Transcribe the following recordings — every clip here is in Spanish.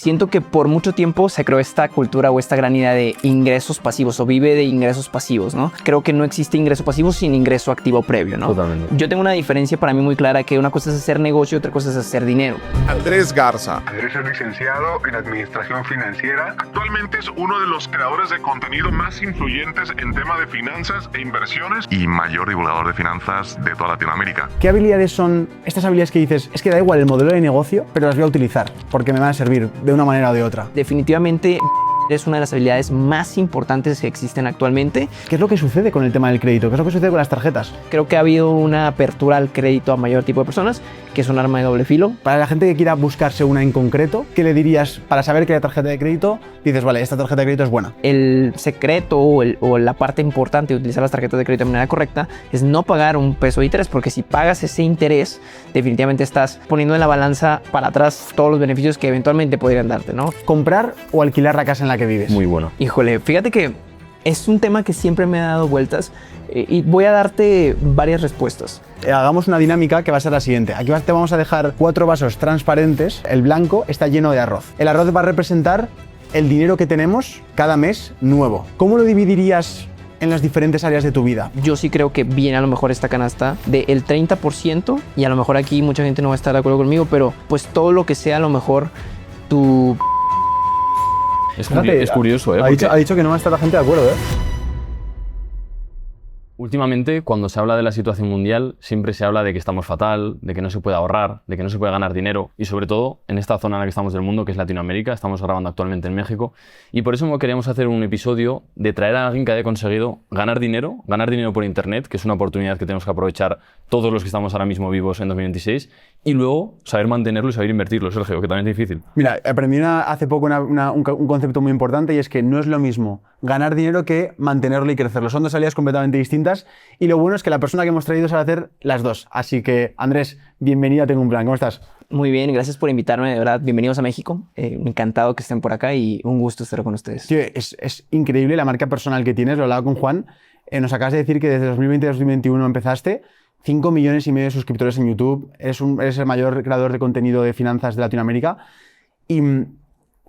Siento que por mucho tiempo se creó esta cultura o esta gran idea de ingresos pasivos o vive de ingresos pasivos, ¿no? Creo que no existe ingreso pasivo sin ingreso activo previo, ¿no? Totalmente. Yo tengo una diferencia para mí muy clara, que una cosa es hacer negocio y otra cosa es hacer dinero. Andrés Garza. Andrés es licenciado en Administración Financiera. Actualmente es uno de los creadores de contenido más influyentes en tema de finanzas e inversiones y mayor divulgador de finanzas de toda Latinoamérica. ¿Qué habilidades son estas habilidades que dices, es que da igual el modelo de negocio, pero las voy a utilizar porque me van a servir de una manera o de otra? Definitivamente es una de las habilidades más importantes que existen actualmente. ¿Qué es lo que sucede con el tema del crédito? ¿Qué es lo que sucede con las tarjetas? Creo que ha habido una apertura al crédito a mayor tipo de personas, que es un arma de doble filo. Para la gente que quiera buscarse una en concreto, ¿qué le dirías para saber que la tarjeta de crédito, dices, vale, esta tarjeta de crédito es buena? El secreto o la parte importante de utilizar las tarjetas de crédito de manera correcta es no pagar un peso de interés, porque si pagas ese interés, definitivamente estás poniendo en la balanza para atrás todos los beneficios que eventualmente podrían darte, ¿no? ¿Comprar o alquilar la casa en la que vives? Muy bueno. Híjole, fíjate que es un tema que siempre me ha dado vueltas y voy a darte varias respuestas. Hagamos una dinámica que va a ser la siguiente. Aquí te vamos a dejar 4 vasos transparentes. El blanco está lleno de arroz. El arroz va a representar el dinero que tenemos cada mes nuevo. ¿Cómo lo dividirías en las diferentes áreas de tu vida? Yo sí creo que viene a lo mejor esta canasta del 30%, y a lo mejor aquí mucha gente no va a estar de acuerdo conmigo, pero pues todo lo que sea a lo mejor tu... Es curioso, ¿eh? Ha dicho que no va a estar la gente de acuerdo, ¿eh? Últimamente, cuando se habla de la situación mundial, siempre se habla de que estamos fatal, de que no se puede ahorrar, de que no se puede ganar dinero, y sobre todo en esta zona en la que estamos del mundo, que es Latinoamérica. Estamos grabando actualmente en México, y por eso queríamos hacer un episodio de traer a alguien que haya conseguido ganar dinero por internet, que es una oportunidad que tenemos que aprovechar todos los que estamos ahora mismo vivos en 2026, y luego saber mantenerlo y saber invertirlo, Sergio, que también es difícil. Mira, aprendí hace poco un concepto muy importante, y es que no es lo mismo ganar dinero que mantenerlo y crecerlo. Son dos salidas completamente distintas, y lo bueno es que la persona que hemos traído sabe hacer las dos. Así que, Andrés, bienvenido a Tengo un Plan. ¿Cómo estás? Muy bien, gracias por invitarme, de verdad. Bienvenidos a México. Encantado que estén por acá y un gusto estar con ustedes. Tío, es increíble la marca personal que tienes. Lo hablaba con Juan. Nos acabas de decir que desde 2020 a 2021 empezaste. 5,5 millones de suscriptores en YouTube. Eres el mayor creador de contenido de finanzas de Latinoamérica. ¿Y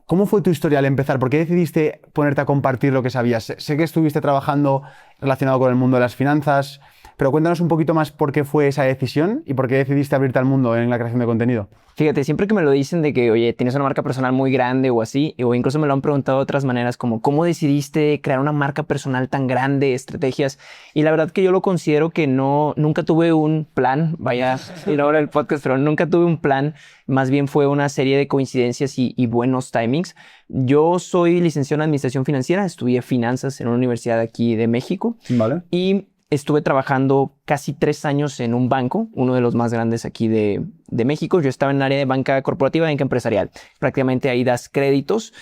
cómo fue tu historia al empezar? ¿Por qué decidiste ponerte a compartir lo que sabías? Sé que estuviste trabajando relacionado con el mundo de las finanzas, pero cuéntanos un poquito más por qué fue esa decisión y por qué decidiste abrirte al mundo en la creación de contenido. Fíjate, siempre que me lo dicen de que, oye, tienes una marca personal muy grande o así, o incluso me lo han preguntado de otras maneras, como, ¿cómo decidiste crear una marca personal tan grande, estrategias? Y la verdad que yo lo considero que nunca tuve un plan, vaya, ir ahora el podcast, pero nunca tuve un plan, más bien fue una serie de coincidencias y buenos timings. Yo soy licenciado en Administración Financiera, estudié finanzas en una universidad aquí de México. Vale. Y estuve trabajando casi 3 años en un banco, uno de los más grandes aquí de México. Yo estaba en el área de banca corporativa y banca empresarial. Prácticamente ahí das créditos.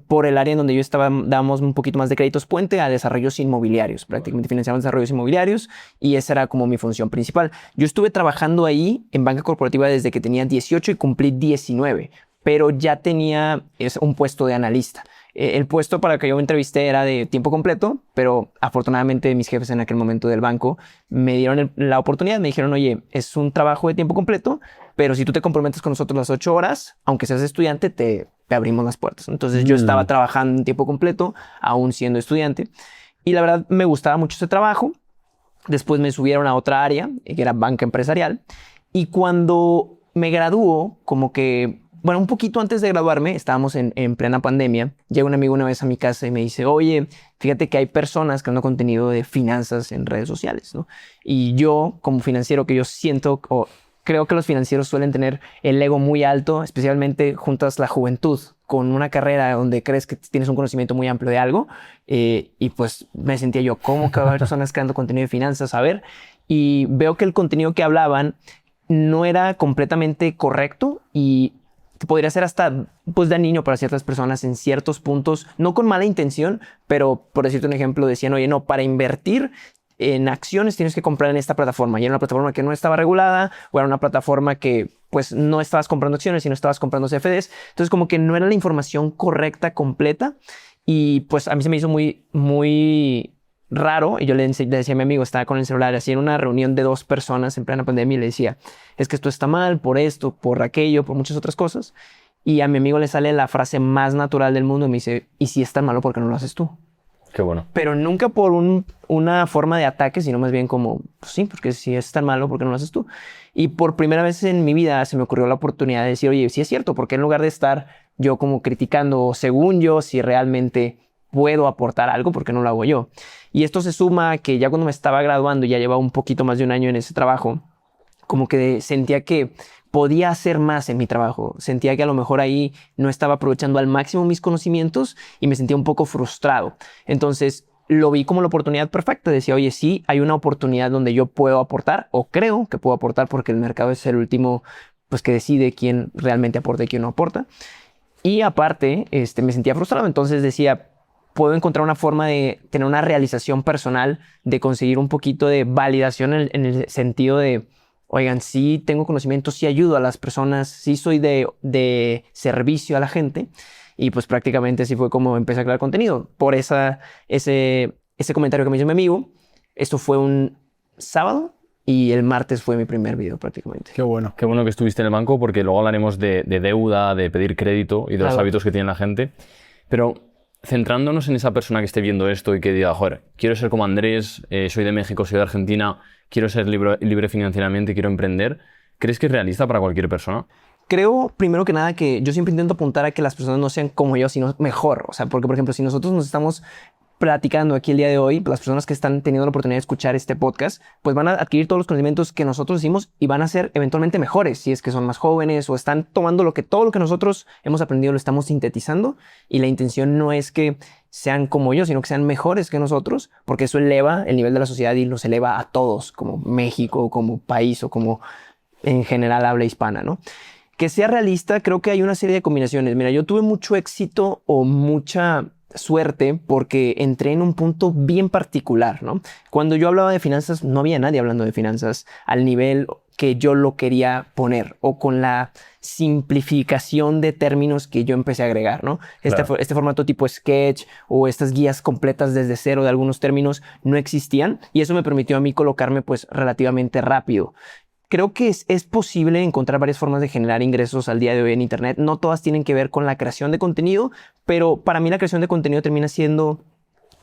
Por el área en donde yo estaba, dábamos un poquito más de créditos puente a desarrollos inmobiliarios. Prácticamente financiamos desarrollos inmobiliarios y esa era como mi función principal. Yo estuve trabajando ahí en banca corporativa desde que tenía 18 y cumplí 19, pero ya tenía un puesto de analista. El puesto para el que yo me entrevisté era de tiempo completo, pero afortunadamente mis jefes en aquel momento del banco me dieron la oportunidad. Me dijeron, oye, es un trabajo de tiempo completo, pero si tú te comprometes con nosotros las 8 horas, aunque seas estudiante, te abrimos las puertas. Entonces yo estaba trabajando en tiempo completo, aún siendo estudiante. Y la verdad me gustaba mucho ese trabajo. Después me subieron a otra área, que era banca empresarial. Y cuando me graduó, como que... Bueno, un poquito antes de graduarme, estábamos en plena pandemia. Llega un amigo una vez a mi casa y me dice, oye, fíjate que hay personas creando contenido de finanzas en redes sociales, ¿no? Y yo, como financiero, que yo siento, o creo que los financieros suelen tener el ego muy alto, especialmente juntas la juventud con una carrera donde crees que tienes un conocimiento muy amplio de algo. Y pues me sentía yo, ¿cómo que hay personas creando contenido de finanzas? A ver, y veo que el contenido que hablaban no era completamente correcto y podría ser hasta pues dañino para ciertas personas en ciertos puntos, no con mala intención, pero por decirte un ejemplo, decían, oye, no, para invertir en acciones tienes que comprar en esta plataforma. Y era una plataforma que no estaba regulada, o era una plataforma que pues no estabas comprando acciones, sino estabas comprando CFDs. Entonces como que no era la información correcta, completa. Y pues a mí se me hizo muy raro. Y yo le decía a mi amigo, estaba con el celular así en una reunión de 2 personas en plena pandemia, y le decía, es que esto está mal por esto, por aquello, por muchas otras cosas. Y a mi amigo le sale la frase más natural del mundo y me dice, ¿y si es tan malo, por qué no lo haces tú? Qué bueno. Pero nunca por una forma de ataque, sino más bien como, pues sí, porque si es tan malo, ¿por qué no lo haces tú? Y por primera vez en mi vida se me ocurrió la oportunidad de decir, oye, sí es cierto, porque en lugar de estar yo como criticando, según yo, si realmente puedo aportar algo, ¿por qué no lo hago yo? Y esto se suma a que ya cuando me estaba graduando, ya llevaba un poquito más de un año en ese trabajo, como que sentía que podía hacer más en mi trabajo. Sentía que a lo mejor ahí no estaba aprovechando al máximo mis conocimientos y me sentía un poco frustrado. Entonces lo vi como la oportunidad perfecta. Decía, oye, sí, hay una oportunidad donde yo puedo aportar, o creo que puedo aportar, porque el mercado es el último pues, que decide quién realmente aporta y quién no aporta. Y aparte, me sentía frustrado. Entonces decía, puedo encontrar una forma de tener una realización personal, de conseguir un poquito de validación en el sentido de, oigan, sí tengo conocimiento, sí ayudo a las personas, sí soy de servicio a la gente. Y pues prácticamente así fue como empecé a crear contenido. Por ese comentario que me hizo mi amigo. Esto fue un sábado y el martes fue mi primer video prácticamente. Qué bueno. Qué bueno que estuviste en el banco, porque luego hablaremos de deuda, de pedir crédito y de los hábitos que tiene la gente. Pero centrándonos en esa persona que esté viendo esto y que diga, joder, quiero ser como Andrés, soy de México, soy de Argentina, quiero ser libre financieramente, quiero emprender. ¿Crees que es realista para cualquier persona? Creo, primero que nada, que yo siempre intento apuntar a que las personas no sean como yo, sino mejor. O sea, porque, por ejemplo, si nosotros nos estamos platicando aquí el día de hoy, las personas que están teniendo la oportunidad de escuchar este podcast, pues van a adquirir todos los conocimientos que nosotros hicimos y van a ser eventualmente mejores, si es que son más jóvenes o están tomando todo lo que nosotros hemos aprendido, lo estamos sintetizando, y la intención no es que sean como yo, sino que sean mejores que nosotros, porque eso eleva el nivel de la sociedad y los eleva a todos, como México, como país o como en general habla hispana, ¿no? Que sea realista, creo que hay una serie de combinaciones. Mira, yo tuve mucho éxito o mucha suerte porque entré en un punto bien particular, ¿no? Cuando yo hablaba de finanzas, no había nadie hablando de finanzas al nivel que yo lo quería poner o con la simplificación de términos que yo empecé a agregar, ¿no? Claro. Este formato tipo sketch o estas guías completas desde cero de algunos términos no existían, y eso me permitió a mí colocarme pues relativamente rápido. Creo que es posible encontrar varias formas de generar ingresos al día de hoy en Internet. No todas tienen que ver con la creación de contenido, pero para mí la creación de contenido termina siendo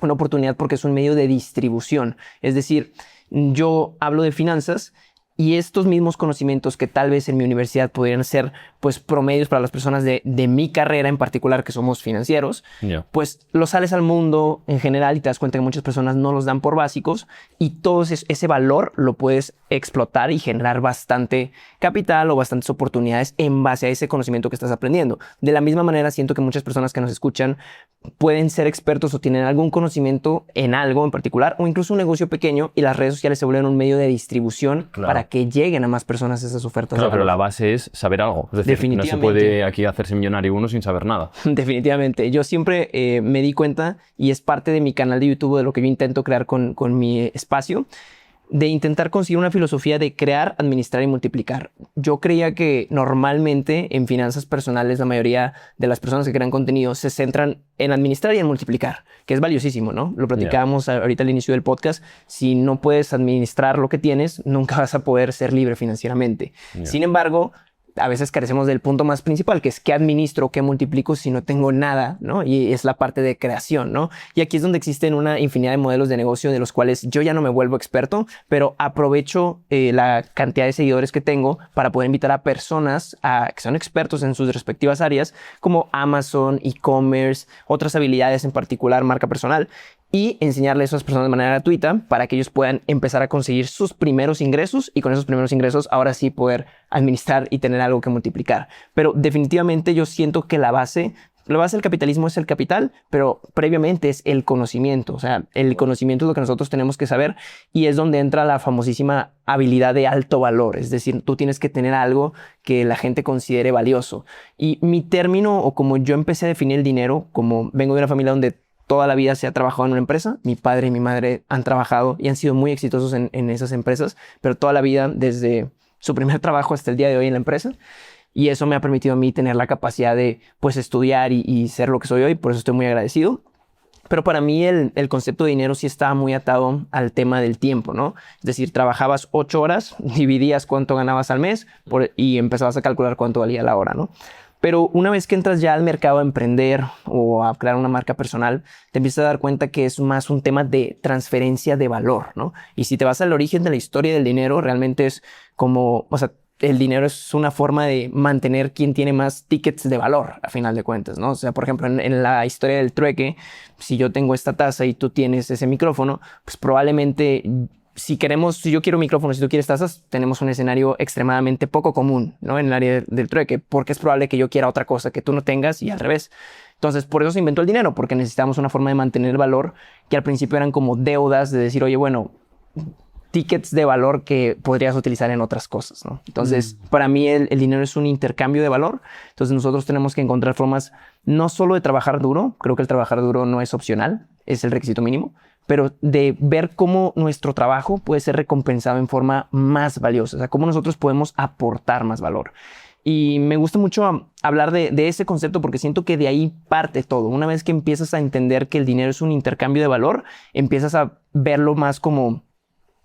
una oportunidad porque es un medio de distribución. Es decir, yo hablo de finanzas y estos mismos conocimientos que tal vez en mi universidad podrían ser pues promedios para las personas de mi carrera en particular, que somos financieros, pues los sales al mundo en general y te das cuenta que muchas personas no los dan por básicos, y todo ese valor lo puedes explotar y generar bastante capital o bastantes oportunidades en base a ese conocimiento que estás aprendiendo. De la misma manera, siento que muchas personas que nos escuchan pueden ser expertos o tienen algún conocimiento en algo en particular, o incluso un negocio pequeño, y las redes sociales se vuelven un medio de distribución para que lleguen a más personas esas ofertas. Claro, pero la base es saber algo. Es decir, no se puede aquí hacerse millonario uno sin saber nada. Definitivamente. Yo siempre me di cuenta, y es parte de mi canal de YouTube, de lo que yo intento crear con mi espacio, de intentar conseguir una filosofía de crear, administrar y multiplicar. Yo creía que normalmente en finanzas personales la mayoría de las personas que crean contenido se centran en administrar y en multiplicar, que es valiosísimo, ¿no? Lo platicábamos ahorita al inicio del podcast. Si no puedes administrar lo que tienes, nunca vas a poder ser libre financieramente. Sin embargo, a veces carecemos del punto más principal, que es qué administro, qué multiplico si no tengo nada, ¿no? Y es la parte de creación, ¿no? Y aquí es donde existen una infinidad de modelos de negocio de los cuales yo ya no me vuelvo experto, pero aprovecho la cantidad de seguidores que tengo para poder invitar a personas que son expertos en sus respectivas áreas, como Amazon, e-commerce, otras habilidades en particular, marca personal, y enseñarle a esas personas de manera gratuita para que ellos puedan empezar a conseguir sus primeros ingresos, y con esos primeros ingresos ahora sí poder administrar y tener algo que multiplicar. Pero definitivamente yo siento que la base del capitalismo es el capital, pero previamente es el conocimiento. O sea, el conocimiento es lo que nosotros tenemos que saber, y es donde entra la famosísima habilidad de alto valor. Es decir, tú tienes que tener algo que la gente considere valioso. Y mi término, o como yo empecé a definir el dinero, como vengo de una familia donde toda la vida se ha trabajado en una empresa. Mi padre y mi madre han trabajado y han sido muy exitosos en esas empresas, pero toda la vida, desde su primer trabajo hasta el día de hoy en la empresa. Y eso me ha permitido a mí tener la capacidad de pues estudiar y ser lo que soy hoy. Por eso estoy muy agradecido. Pero para mí el concepto de dinero sí estaba muy atado al tema del tiempo, ¿no? Es decir, trabajabas 8 horas, dividías cuánto ganabas al mes y empezabas a calcular cuánto valía la hora, ¿no? Pero una vez que entras ya al mercado a emprender o a crear una marca personal, te empiezas a dar cuenta que es más un tema de transferencia de valor, ¿no? Y si te vas al origen de la historia del dinero, realmente es como, o sea, el dinero es una forma de mantener quien tiene más tickets de valor, a final de cuentas, ¿no? O sea, por ejemplo, en la historia del trueque, si yo tengo esta taza y tú tienes ese micrófono, pues probablemente si yo quiero micrófonos y tú quieres tazas, tenemos un escenario extremadamente poco común, ¿no? En el área del trueque, porque es probable que yo quiera otra cosa que tú no tengas y al revés. Entonces, por eso se inventó el dinero, porque necesitamos una forma de mantener el valor que al principio eran como deudas de decir, oye, bueno, tickets de valor que podrías utilizar en otras cosas, ¿no? Entonces, para mí el dinero es un intercambio de valor. Entonces, nosotros tenemos que encontrar formas no solo de trabajar duro, creo que el trabajar duro no es opcional, es el requisito mínimo, pero de ver cómo nuestro trabajo puede ser recompensado en forma más valiosa, o sea, cómo nosotros podemos aportar más valor. Y me gusta mucho hablar de ese concepto porque siento que de ahí parte todo. Una vez que empiezas a entender que el dinero es un intercambio de valor, empiezas a verlo más como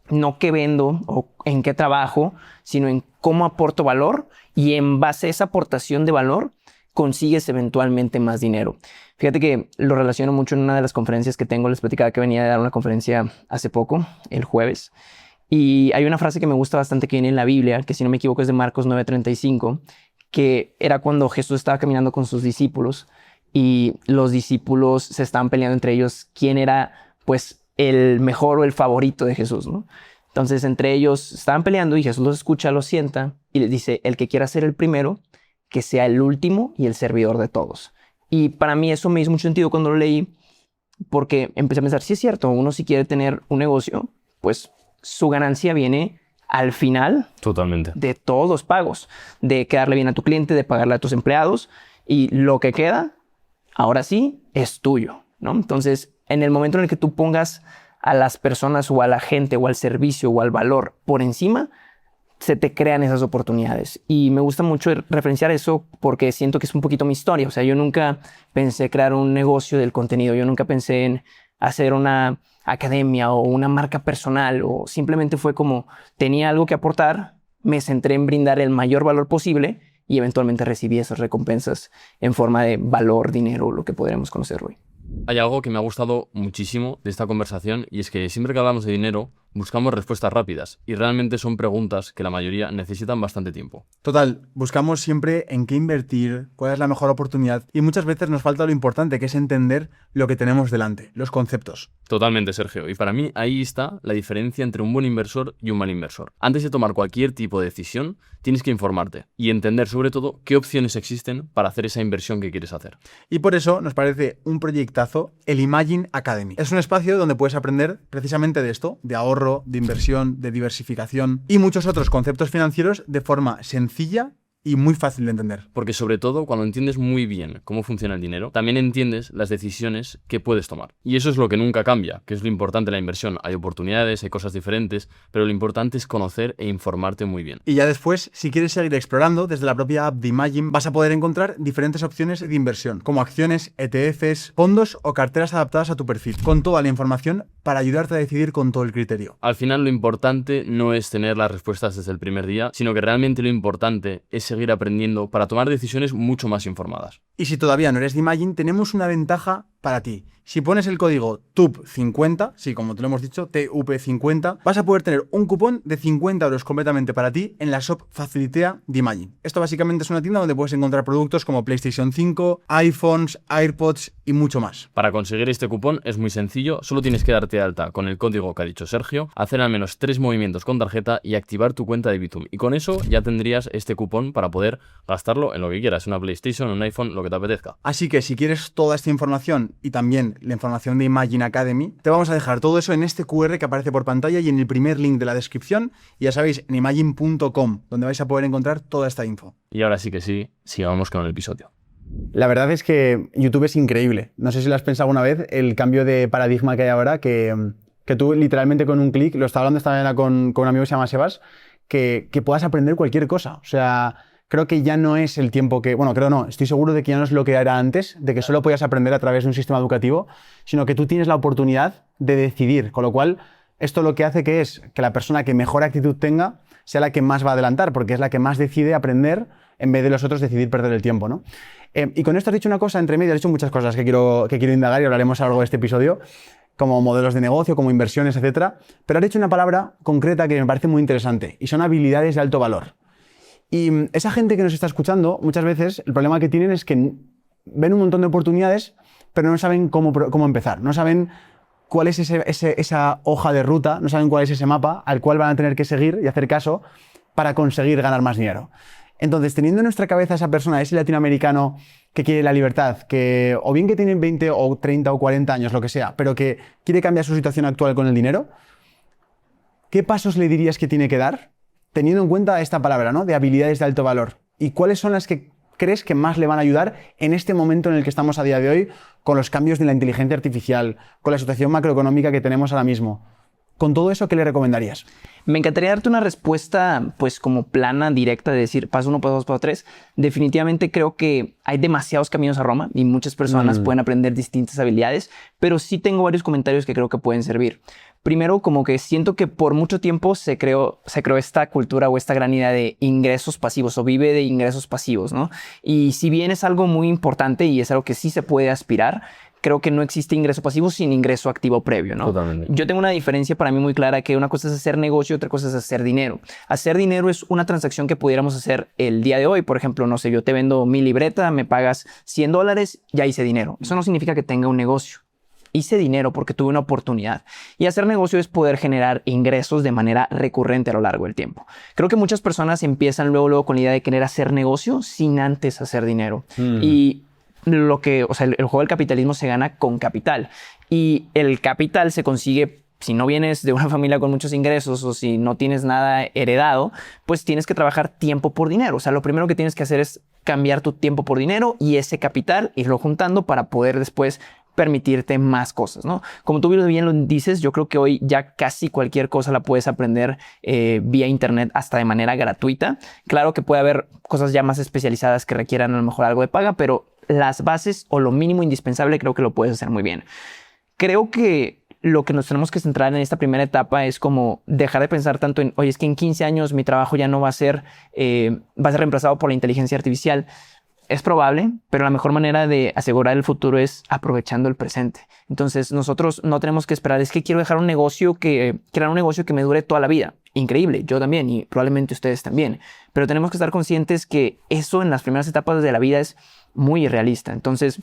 no qué vendo o en qué trabajo, sino en cómo aporto valor y en base a esa aportación de valor consigues eventualmente más dinero. Fíjate que lo relaciono mucho en una de las conferencias que tengo. Les platicaba que venía a dar una conferencia hace poco, el jueves, y hay una frase que me gusta bastante que viene en la Biblia, que si no me equivoco es de Marcos 9:35, que era cuando Jesús estaba caminando con sus discípulos y los discípulos se estaban peleando entre ellos quién era pues el mejor o el favorito de Jesús, ¿no? Entonces entre ellos estaban peleando y Jesús los escucha, los sienta y les dice, el que quiera ser el primero, que sea el último y el servidor de todos. Y para mí eso me hizo mucho sentido cuando lo leí, porque empecé a pensar, sí es cierto, uno si quiere tener un negocio, pues su ganancia viene al final Totalmente. de todos los pagos, de quedarle bien a tu cliente, de pagarle a tus empleados y lo que queda, ahora sí, es tuyo, ¿no? Entonces, en el momento en el que tú pongas a las personas o a la gente o al servicio o al valor por encima, se te crean esas oportunidades. Y me gusta mucho referenciar eso porque siento que es un poquito mi historia. O sea, yo nunca pensé crear un negocio del contenido. Yo nunca pensé en hacer una academia o una marca personal. O simplemente fue como tenía algo que aportar, me centré en brindar el mayor valor posible y eventualmente recibí esas recompensas en forma de valor, dinero, lo que podremos conocer hoy. Hay algo que me ha gustado muchísimo de esta conversación y es que siempre que hablamos de dinero buscamos respuestas rápidas y realmente son preguntas que la mayoría necesitan bastante tiempo. Total, buscamos siempre en qué invertir, cuál es la mejor oportunidad y muchas veces nos falta lo importante que es entender lo que tenemos delante, los conceptos. Totalmente, Sergio. Y para mí ahí está la diferencia entre un buen inversor y un mal inversor. Antes de tomar cualquier tipo de decisión, tienes que informarte y entender sobre todo qué opciones existen para hacer esa inversión que quieres hacer. Y por eso nos parece un proyectazo el Imagine Academy. Es un espacio donde puedes aprender precisamente de esto, de ahorro, de inversión, de diversificación y muchos otros conceptos financieros de forma sencilla y muy fácil de entender. Porque sobre todo cuando entiendes muy bien cómo funciona el dinero, también entiendes las decisiones que puedes tomar. Y eso es lo que nunca cambia, que es lo importante de la inversión. Hay oportunidades, hay cosas diferentes, pero lo importante es conocer e informarte muy bien. Y ya después, si quieres seguir explorando, desde la propia app de Imagine vas a poder encontrar diferentes opciones de inversión, como acciones, ETFs, fondos o carteras adaptadas a tu perfil, con toda la información para ayudarte a decidir con todo el criterio. Al final lo importante no es tener las respuestas desde el primer día, sino que realmente lo importante es seguir aprendiendo para tomar decisiones mucho más informadas. Y si todavía no eres de Imagine, tenemos una ventaja para ti. Si pones el código TUP50, sí, como te lo hemos dicho, TUP50, vas a poder tener un cupón de 50 euros completamente para ti en la shop Facilitea de Imagine. Esto básicamente es una tienda donde puedes encontrar productos como PlayStation 5, iPhones, AirPods y mucho más. Para conseguir este cupón es muy sencillo, solo tienes que darte de alta con el código que ha dicho Sergio, hacer al menos 3 movimientos con tarjeta y activar tu cuenta de Bitum. Y con eso ya tendrías este cupón para poder gastarlo en lo que quieras, una PlayStation, un iPhone, lo que te apetezca. Así que si quieres toda esta información y también la información de Imagine Academy, te vamos a dejar todo eso en este QR que aparece por pantalla y en el primer link de la descripción, y ya sabéis, en imagine.com, donde vais a poder encontrar toda esta info. Y ahora sí que sí, sigamos con el episodio. La verdad es que YouTube es increíble. No sé si lo has pensado alguna vez, el cambio de paradigma que hay ahora, que tú literalmente con un clic, lo estaba hablando esta mañana con un amigo que se llama Sebas, que puedas aprender cualquier cosa. O sea, creo que ya no es el tiempo que... Bueno, creo no, estoy seguro de que ya no es lo que era antes, de que solo podías aprender a través de un sistema educativo, sino que tú tienes la oportunidad de decidir, con lo cual esto lo que hace que es que la persona que mejor actitud tenga sea la que más va a adelantar, porque es la que más decide aprender en vez de los otros decidir perder el tiempo, ¿no? Y con esto has dicho una cosa entre medio, has dicho muchas cosas que quiero indagar y hablaremos a lo largo de este episodio, como modelos de negocio, como inversiones, etcétera. Pero has dicho una palabra concreta que me parece muy interesante y son habilidades de alto valor. Y esa gente que nos está escuchando, muchas veces el problema que tienen es que ven un montón de oportunidades, pero no saben cómo empezar, no saben cuál es esa hoja de ruta, no saben cuál es ese mapa al cual van a tener que seguir y hacer caso para conseguir ganar más dinero. Entonces, teniendo en nuestra cabeza esa persona, ese latinoamericano que quiere la libertad, que o bien que tiene 20 o 30 o 40 años, lo que sea, pero que quiere cambiar su situación actual con el dinero, ¿qué pasos le dirías que tiene que dar teniendo en cuenta esta palabra, ¿no? De habilidades de alto valor? ¿Y cuáles son las que crees que más le van a ayudar en este momento en el que estamos a día de hoy con los cambios de la inteligencia artificial, con la situación macroeconómica que tenemos ahora mismo? Con todo eso, ¿qué le recomendarías? Me encantaría darte una respuesta, pues, como plana, directa, de decir paso 1, paso 2, paso 3. Definitivamente creo que hay demasiados caminos a Roma y muchas personas pueden aprender distintas habilidades, pero sí tengo varios comentarios que creo que pueden servir. Primero, como que siento que por mucho tiempo se creó esta cultura o esta gran idea de ingresos pasivos o vive de ingresos pasivos, ¿no? Y si bien es algo muy importante y es algo que sí se puede aspirar, creo que no existe ingreso pasivo sin ingreso activo previo, ¿no? Totalmente. Yo tengo una diferencia para mí muy clara, que una cosa es hacer negocio y otra cosa es hacer dinero. Hacer dinero es una transacción que pudiéramos hacer el día de hoy. Por ejemplo, no sé, yo te vendo mi libreta, me pagas $100, ya hice dinero. Eso no significa que tenga un negocio. Hice dinero porque tuve una oportunidad. Y hacer negocio es poder generar ingresos de manera recurrente a lo largo del tiempo. Creo que muchas personas empiezan luego con la idea de querer hacer negocio sin antes hacer dinero. Y el juego del capitalismo se gana con capital. Y el capital se consigue, si no vienes de una familia con muchos ingresos o si no tienes nada heredado, pues tienes que trabajar tiempo por dinero. O sea, lo primero que tienes que hacer es cambiar tu tiempo por dinero y ese capital irlo juntando para poder después permitirte más cosas, ¿no? Como tú bien lo dices, yo creo que hoy ya casi cualquier cosa la puedes aprender vía internet hasta de manera gratuita. Claro que puede haber cosas ya más especializadas que requieran a lo mejor algo de paga, pero las bases o lo mínimo indispensable creo que lo puedes hacer muy bien. Creo que lo que nos tenemos que centrar en esta primera etapa es como dejar de pensar tanto en, oye, es que en 15 años mi trabajo ya no va a ser reemplazado por la inteligencia artificial. Es probable, pero la mejor manera de asegurar el futuro es aprovechando el presente. Entonces nosotros no tenemos que esperar, es que quiero dejar un negocio crear un negocio que me dure toda la vida. Increíble, yo también y probablemente ustedes también. Pero tenemos que estar conscientes que eso en las primeras etapas de la vida es muy irrealista. Entonces,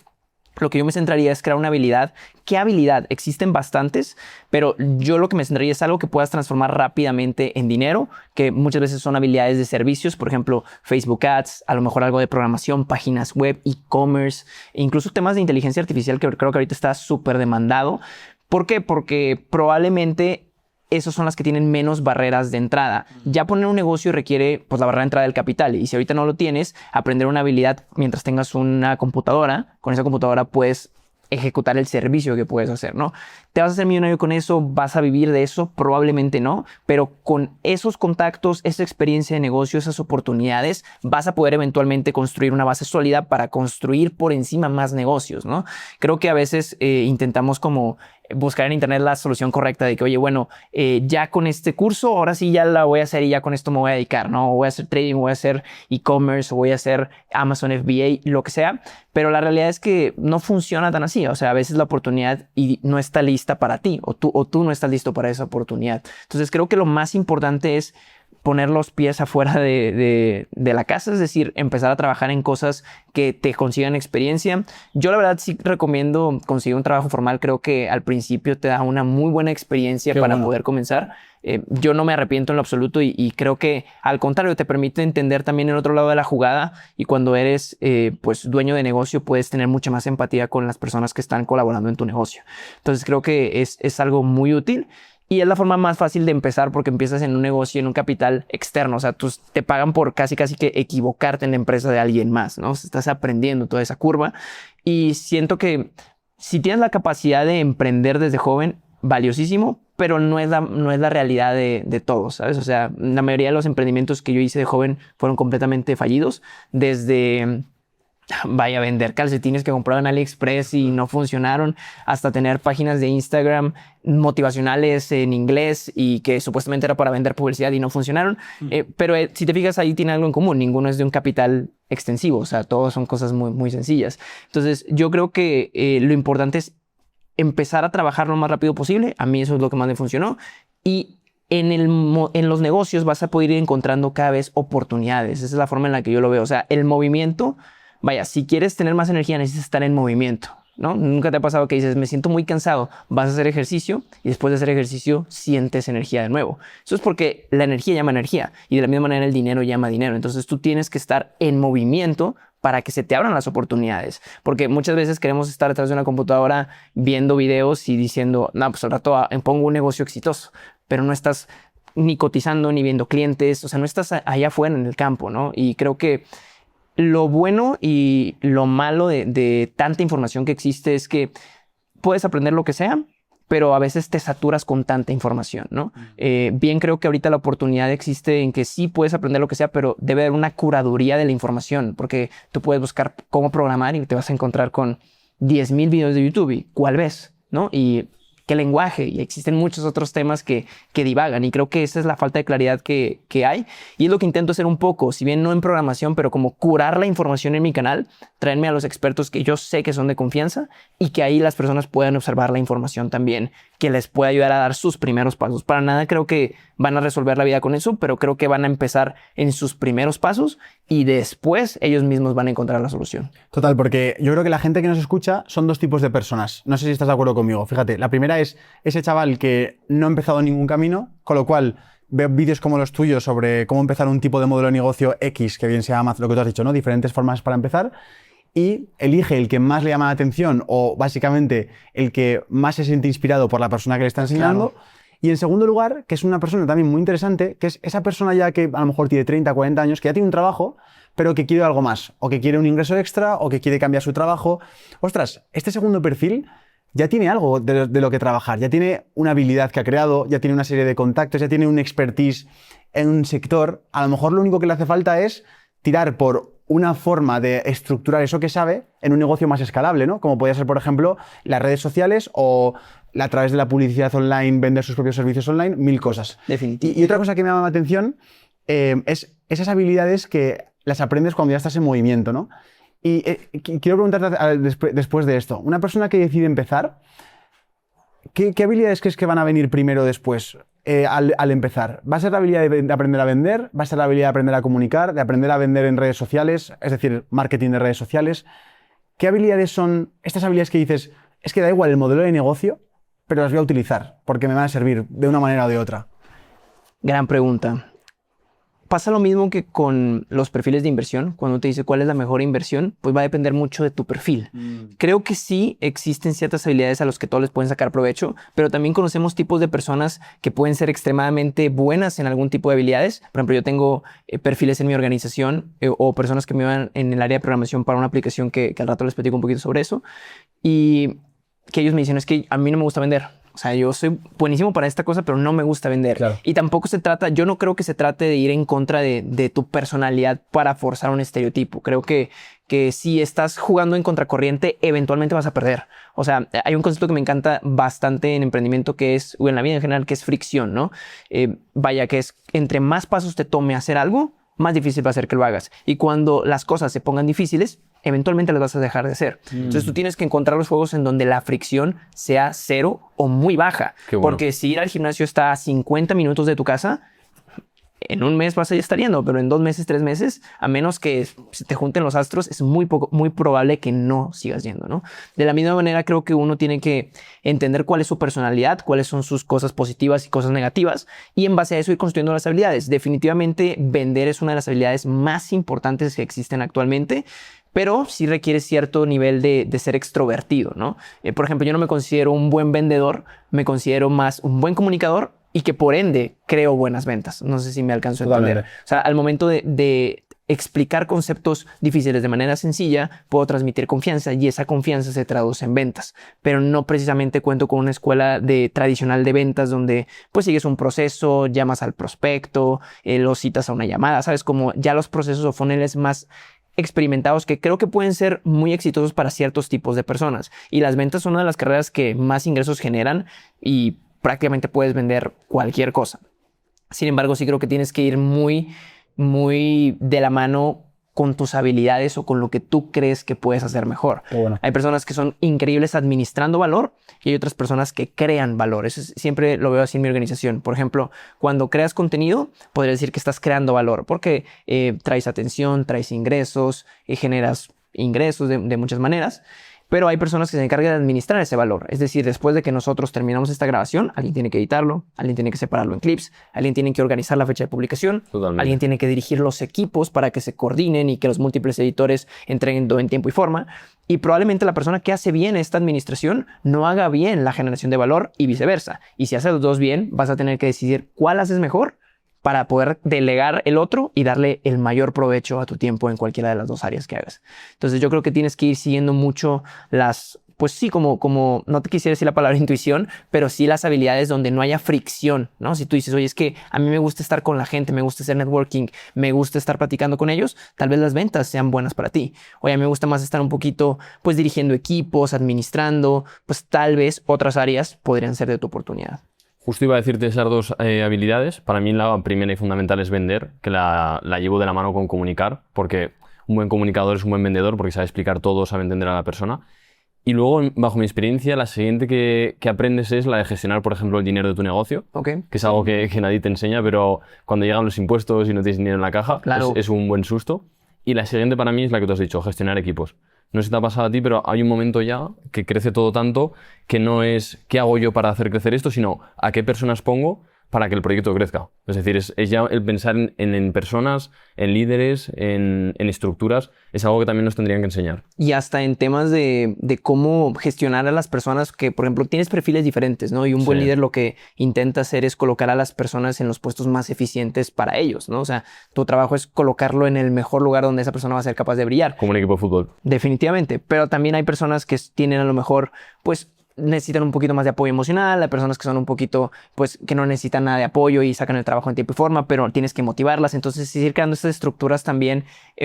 lo que yo me centraría es crear una habilidad. ¿Qué habilidad? Existen bastantes, pero yo lo que me centraría es algo que puedas transformar rápidamente en dinero, que muchas veces son habilidades de servicios, por ejemplo, Facebook Ads, a lo mejor algo de programación, páginas web, e-commerce, e incluso temas de inteligencia artificial que creo que ahorita está súper demandado. ¿Por qué? Porque probablemente esas son las que tienen menos barreras de entrada. Ya poner un negocio requiere pues la barrera de entrada del capital. Y si ahorita no lo tienes, aprender una habilidad mientras tengas una computadora, con esa computadora puedes ejecutar el servicio que puedes hacer, ¿no? ¿Te vas a hacer millonario con eso? ¿Vas a vivir de eso? Probablemente no, pero con esos contactos, esa experiencia de negocio, esas oportunidades, vas a poder eventualmente construir una base sólida para construir por encima más negocios, ¿no? Creo que a veces intentamos como buscar en internet la solución correcta de que, oye, bueno, ya con este curso, ahora sí ya la voy a hacer y ya con esto me voy a dedicar, ¿no? Voy a hacer trading, voy a hacer e-commerce, o voy a hacer Amazon FBA, lo que sea. Pero la realidad es que no funciona tan así. O sea, a veces la oportunidad no está lista para ti o tú no estás listo para esa oportunidad. Entonces creo que lo más importante es poner los pies afuera de la casa, es decir, empezar a trabajar en cosas que te consigan experiencia. Yo la verdad sí recomiendo conseguir un trabajo formal. Creo que al principio te da una muy buena experiencia para poder comenzar. Yo no me arrepiento en lo absoluto y creo que al contrario te permite entender también el otro lado de la jugada, y cuando eres pues dueño de negocio puedes tener mucha más empatía con las personas que están colaborando en tu negocio. Entonces creo que es algo muy útil. Y es la forma más fácil de empezar porque empiezas en un negocio, en un capital externo. O sea, te pagan por casi que equivocarte en la empresa de alguien más, ¿no? Estás aprendiendo toda esa curva. Y siento que si tienes la capacidad de emprender desde joven, valiosísimo, pero no es la realidad de todos, ¿sabes? O sea, la mayoría de los emprendimientos que yo hice de joven fueron completamente fallidos. Desde Vaya a vender calcetines que compraron en AliExpress y no funcionaron, hasta tener páginas de Instagram motivacionales en inglés y que supuestamente era para vender publicidad y no funcionaron. Pero si te fijas, ahí tiene algo en común. Ninguno es de un capital extensivo. O sea, todos son cosas muy, muy sencillas. Entonces, yo creo que lo importante es empezar a trabajar lo más rápido posible. A mí eso es lo que más me funcionó. Y en los negocios vas a poder ir encontrando cada vez oportunidades. Esa es la forma en la que yo lo veo. O sea, el movimiento, vaya, si quieres tener más energía necesitas estar en movimiento, ¿no? Nunca te ha pasado que dices, me siento muy cansado, vas a hacer ejercicio y después de hacer ejercicio sientes energía de nuevo. Eso es porque la energía llama energía y de la misma manera el dinero llama dinero. Entonces tú tienes que estar en movimiento para que se te abran las oportunidades. Porque muchas veces queremos estar detrás de una computadora viendo videos y diciendo, no, pues al rato pongo un negocio exitoso, pero no estás ni cotizando ni viendo clientes, o sea, no estás allá afuera en el campo, ¿no? Y creo que lo bueno y lo malo de tanta información que existe es que puedes aprender lo que sea, pero a veces te saturas con tanta información, ¿no? Bien creo que ahorita la oportunidad existe en que sí puedes aprender lo que sea, pero debe haber una curaduría de la información, porque tú puedes buscar cómo programar y te vas a encontrar con 10,000 videos de YouTube y ¿cuál ves? ¿No? Y qué lenguaje, y existen muchos otros temas que divagan, y creo que esa es la falta de claridad que hay, y es lo que intento hacer un poco, si bien no en programación, pero como curar la información en mi canal, traerme a los expertos que yo sé que son de confianza, y que ahí las personas puedan observar la información también, que les pueda ayudar a dar sus primeros pasos. Para nada creo que van a resolver la vida con eso, pero creo que van a empezar en sus primeros pasos, y después ellos mismos van a encontrar la solución. Total, porque yo creo que la gente que nos escucha son dos tipos de personas. No sé si estás de acuerdo conmigo. Fíjate, la primera es ese chaval que no ha empezado ningún camino, con lo cual ve vídeos como los tuyos sobre cómo empezar un tipo de modelo de negocio X, que bien se llama lo que tú has dicho, ¿no? Diferentes formas para empezar, y elige el que más le llama la atención o básicamente el que más se siente inspirado por la persona que le está enseñando. Claro. Y en segundo lugar, que es una persona también muy interesante, que es esa persona ya que a lo mejor tiene 30, 40 años, que ya tiene un trabajo, pero que quiere algo más, o que quiere un ingreso extra, o que quiere cambiar su trabajo. Ostras, este segundo perfil ya tiene algo de lo que trabajar, ya tiene una habilidad que ha creado, ya tiene una serie de contactos, ya tiene un expertise en un sector. A lo mejor lo único que le hace falta es tirar por una forma de estructurar eso que sabe en un negocio más escalable, ¿no? Como podría ser, por ejemplo, las redes sociales o a través de la publicidad online, vender sus propios servicios online, 1000 cosas. Definitivamente. Y otra cosa que me llama la atención es esas habilidades que las aprendes cuando ya estás en movimiento, ¿no? Y quiero preguntarte después de esto, una persona que decide empezar, ¿qué habilidades crees que van a venir primero o después al empezar? ¿Va a ser la habilidad de aprender a vender? ¿Va a ser la habilidad de aprender a comunicar? ¿De aprender a vender en redes sociales? Es decir, marketing de redes sociales. ¿Qué habilidades son estas habilidades que dices, es que da igual el modelo de negocio, pero las voy a utilizar porque me van a servir de una manera o de otra? Gran pregunta. Pasa lo mismo que con los perfiles de inversión. Cuando te dice cuál es la mejor inversión, pues va a depender mucho de tu perfil. Creo que sí existen ciertas habilidades a las que todos les pueden sacar provecho, pero también conocemos tipos de personas que pueden ser extremadamente buenas en algún tipo de habilidades. Por ejemplo, yo tengo perfiles en mi organización o personas que me van en el área de programación para una aplicación que al rato les platico un poquito sobre eso, y que ellos me dicen, es que a mí no me gusta vender. O sea, yo soy buenísimo para esta cosa, pero no me gusta vender. Claro. Y tampoco se trata, yo no creo que se trate de ir en contra de tu personalidad para forzar un estereotipo. Creo que si estás jugando en contracorriente, eventualmente vas a perder. O sea, hay un concepto que me encanta bastante en emprendimiento que es, o en la vida en general, que es fricción, ¿no? Vaya, que es entre más pasos te tome hacer algo, más difícil va a ser que lo hagas. Y cuando las cosas se pongan difíciles, eventualmente las vas a dejar de hacer. Entonces tú tienes que encontrar los juegos en donde la fricción sea cero o muy baja. Bueno. Porque si ir al gimnasio está a 50 minutos de tu casa, en un mes vas a estar yendo, pero en 2 meses, 3 meses, a menos que se te junten los astros, es muy probable que no sigas yendo, ¿no? De la misma manera, creo que uno tiene que entender cuál es su personalidad, cuáles son sus cosas positivas y cosas negativas, y en base a eso ir construyendo las habilidades. Definitivamente, vender es una de las habilidades más importantes que existen actualmente, pero sí requiere cierto nivel de ser extrovertido, ¿no? Por ejemplo, yo no me considero un buen vendedor, me considero más un buen comunicador y que por ende creo buenas ventas. No sé si me alcanzo a entender. O sea, al momento de explicar conceptos difíciles de manera sencilla, puedo transmitir confianza y esa confianza se traduce en ventas. Pero no precisamente cuento con una escuela tradicional de ventas donde pues sigues un proceso, llamas al prospecto, lo citas a una llamada, ¿sabes? Como ya los procesos o funnels más experimentados que creo que pueden ser muy exitosos para ciertos tipos de personas. Y las ventas son una de las carreras que más ingresos generan y prácticamente puedes vender cualquier cosa. Sin embargo, sí creo que tienes que ir muy, muy de la mano con tus habilidades o con lo que tú crees que puedes hacer mejor. Bueno. Hay personas que son increíbles administrando valor y hay otras personas que crean valor. Siempre lo veo así en mi organización. Por ejemplo, cuando creas contenido, podría decir que estás creando valor porque traes atención, traes ingresos, generas ingresos de muchas maneras. Pero hay personas que se encargan de administrar ese valor. Es decir, después de que nosotros terminamos esta grabación, alguien tiene que editarlo, alguien tiene que separarlo en clips, alguien tiene que organizar la fecha de publicación, Totalmente. alguien tiene que dirigir los equipos para que se coordinen y que los múltiples editores entreguen todo en tiempo y forma. Y probablemente la persona que hace bien esta administración no haga bien la generación de valor y viceversa. Y si haces los dos bien, vas a tener que decidir cuál haces mejor para poder delegar el otro y darle el mayor provecho a tu tiempo en cualquiera de las dos áreas que hagas. Entonces yo creo que tienes que ir siguiendo mucho pues sí, como no te quisiera decir la palabra intuición, pero sí las habilidades donde no haya fricción, ¿no? Si tú dices, oye, es que a mí me gusta estar con la gente, me gusta hacer networking, me gusta estar platicando con ellos, tal vez las ventas sean buenas para ti. Oye, a mí me gusta más estar un poquito, pues dirigiendo equipos, administrando, pues tal vez otras áreas podrían ser de tu oportunidad. Justo iba a decirte esas dos habilidades. Para mí la primera y fundamental es vender, que la llevo de la mano con comunicar, porque un buen comunicador es un buen vendedor porque sabe explicar todo, sabe entender a la persona. Y luego, bajo mi experiencia, la siguiente que aprendes es la de gestionar, por ejemplo, el dinero de tu negocio, Okay. que es algo que nadie te enseña, pero cuando llegan los impuestos y no tienes dinero en la caja, Claro. es un buen susto. Y la siguiente para mí es la que tú has dicho, gestionar equipos. No sé si te ha pasado a ti, pero hay un momento ya que crece todo tanto que no es qué hago yo para hacer crecer esto, sino a qué personas pongo para que el proyecto crezca. Es decir, es ya el pensar en personas, en líderes, en estructuras, es algo que también nos tendrían que enseñar. Y hasta en temas de cómo gestionar a las personas que, por ejemplo, tienes perfiles diferentes, ¿no? Y un buen Sí. líder lo que intenta hacer es colocar a las personas en los puestos más eficientes para ellos, ¿no? O sea, tu trabajo es colocarlo en el mejor lugar donde esa persona va a ser capaz de brillar. Como un equipo de fútbol. Definitivamente. Pero también hay personas que tienen a lo mejor, pues, necesitan un poquito más de apoyo emocional, hay personas que son un poquito, pues, que no necesitan nada de apoyo y sacan el trabajo en tiempo y forma, pero tienes que motivarlas. Entonces, ir creando estas estructuras también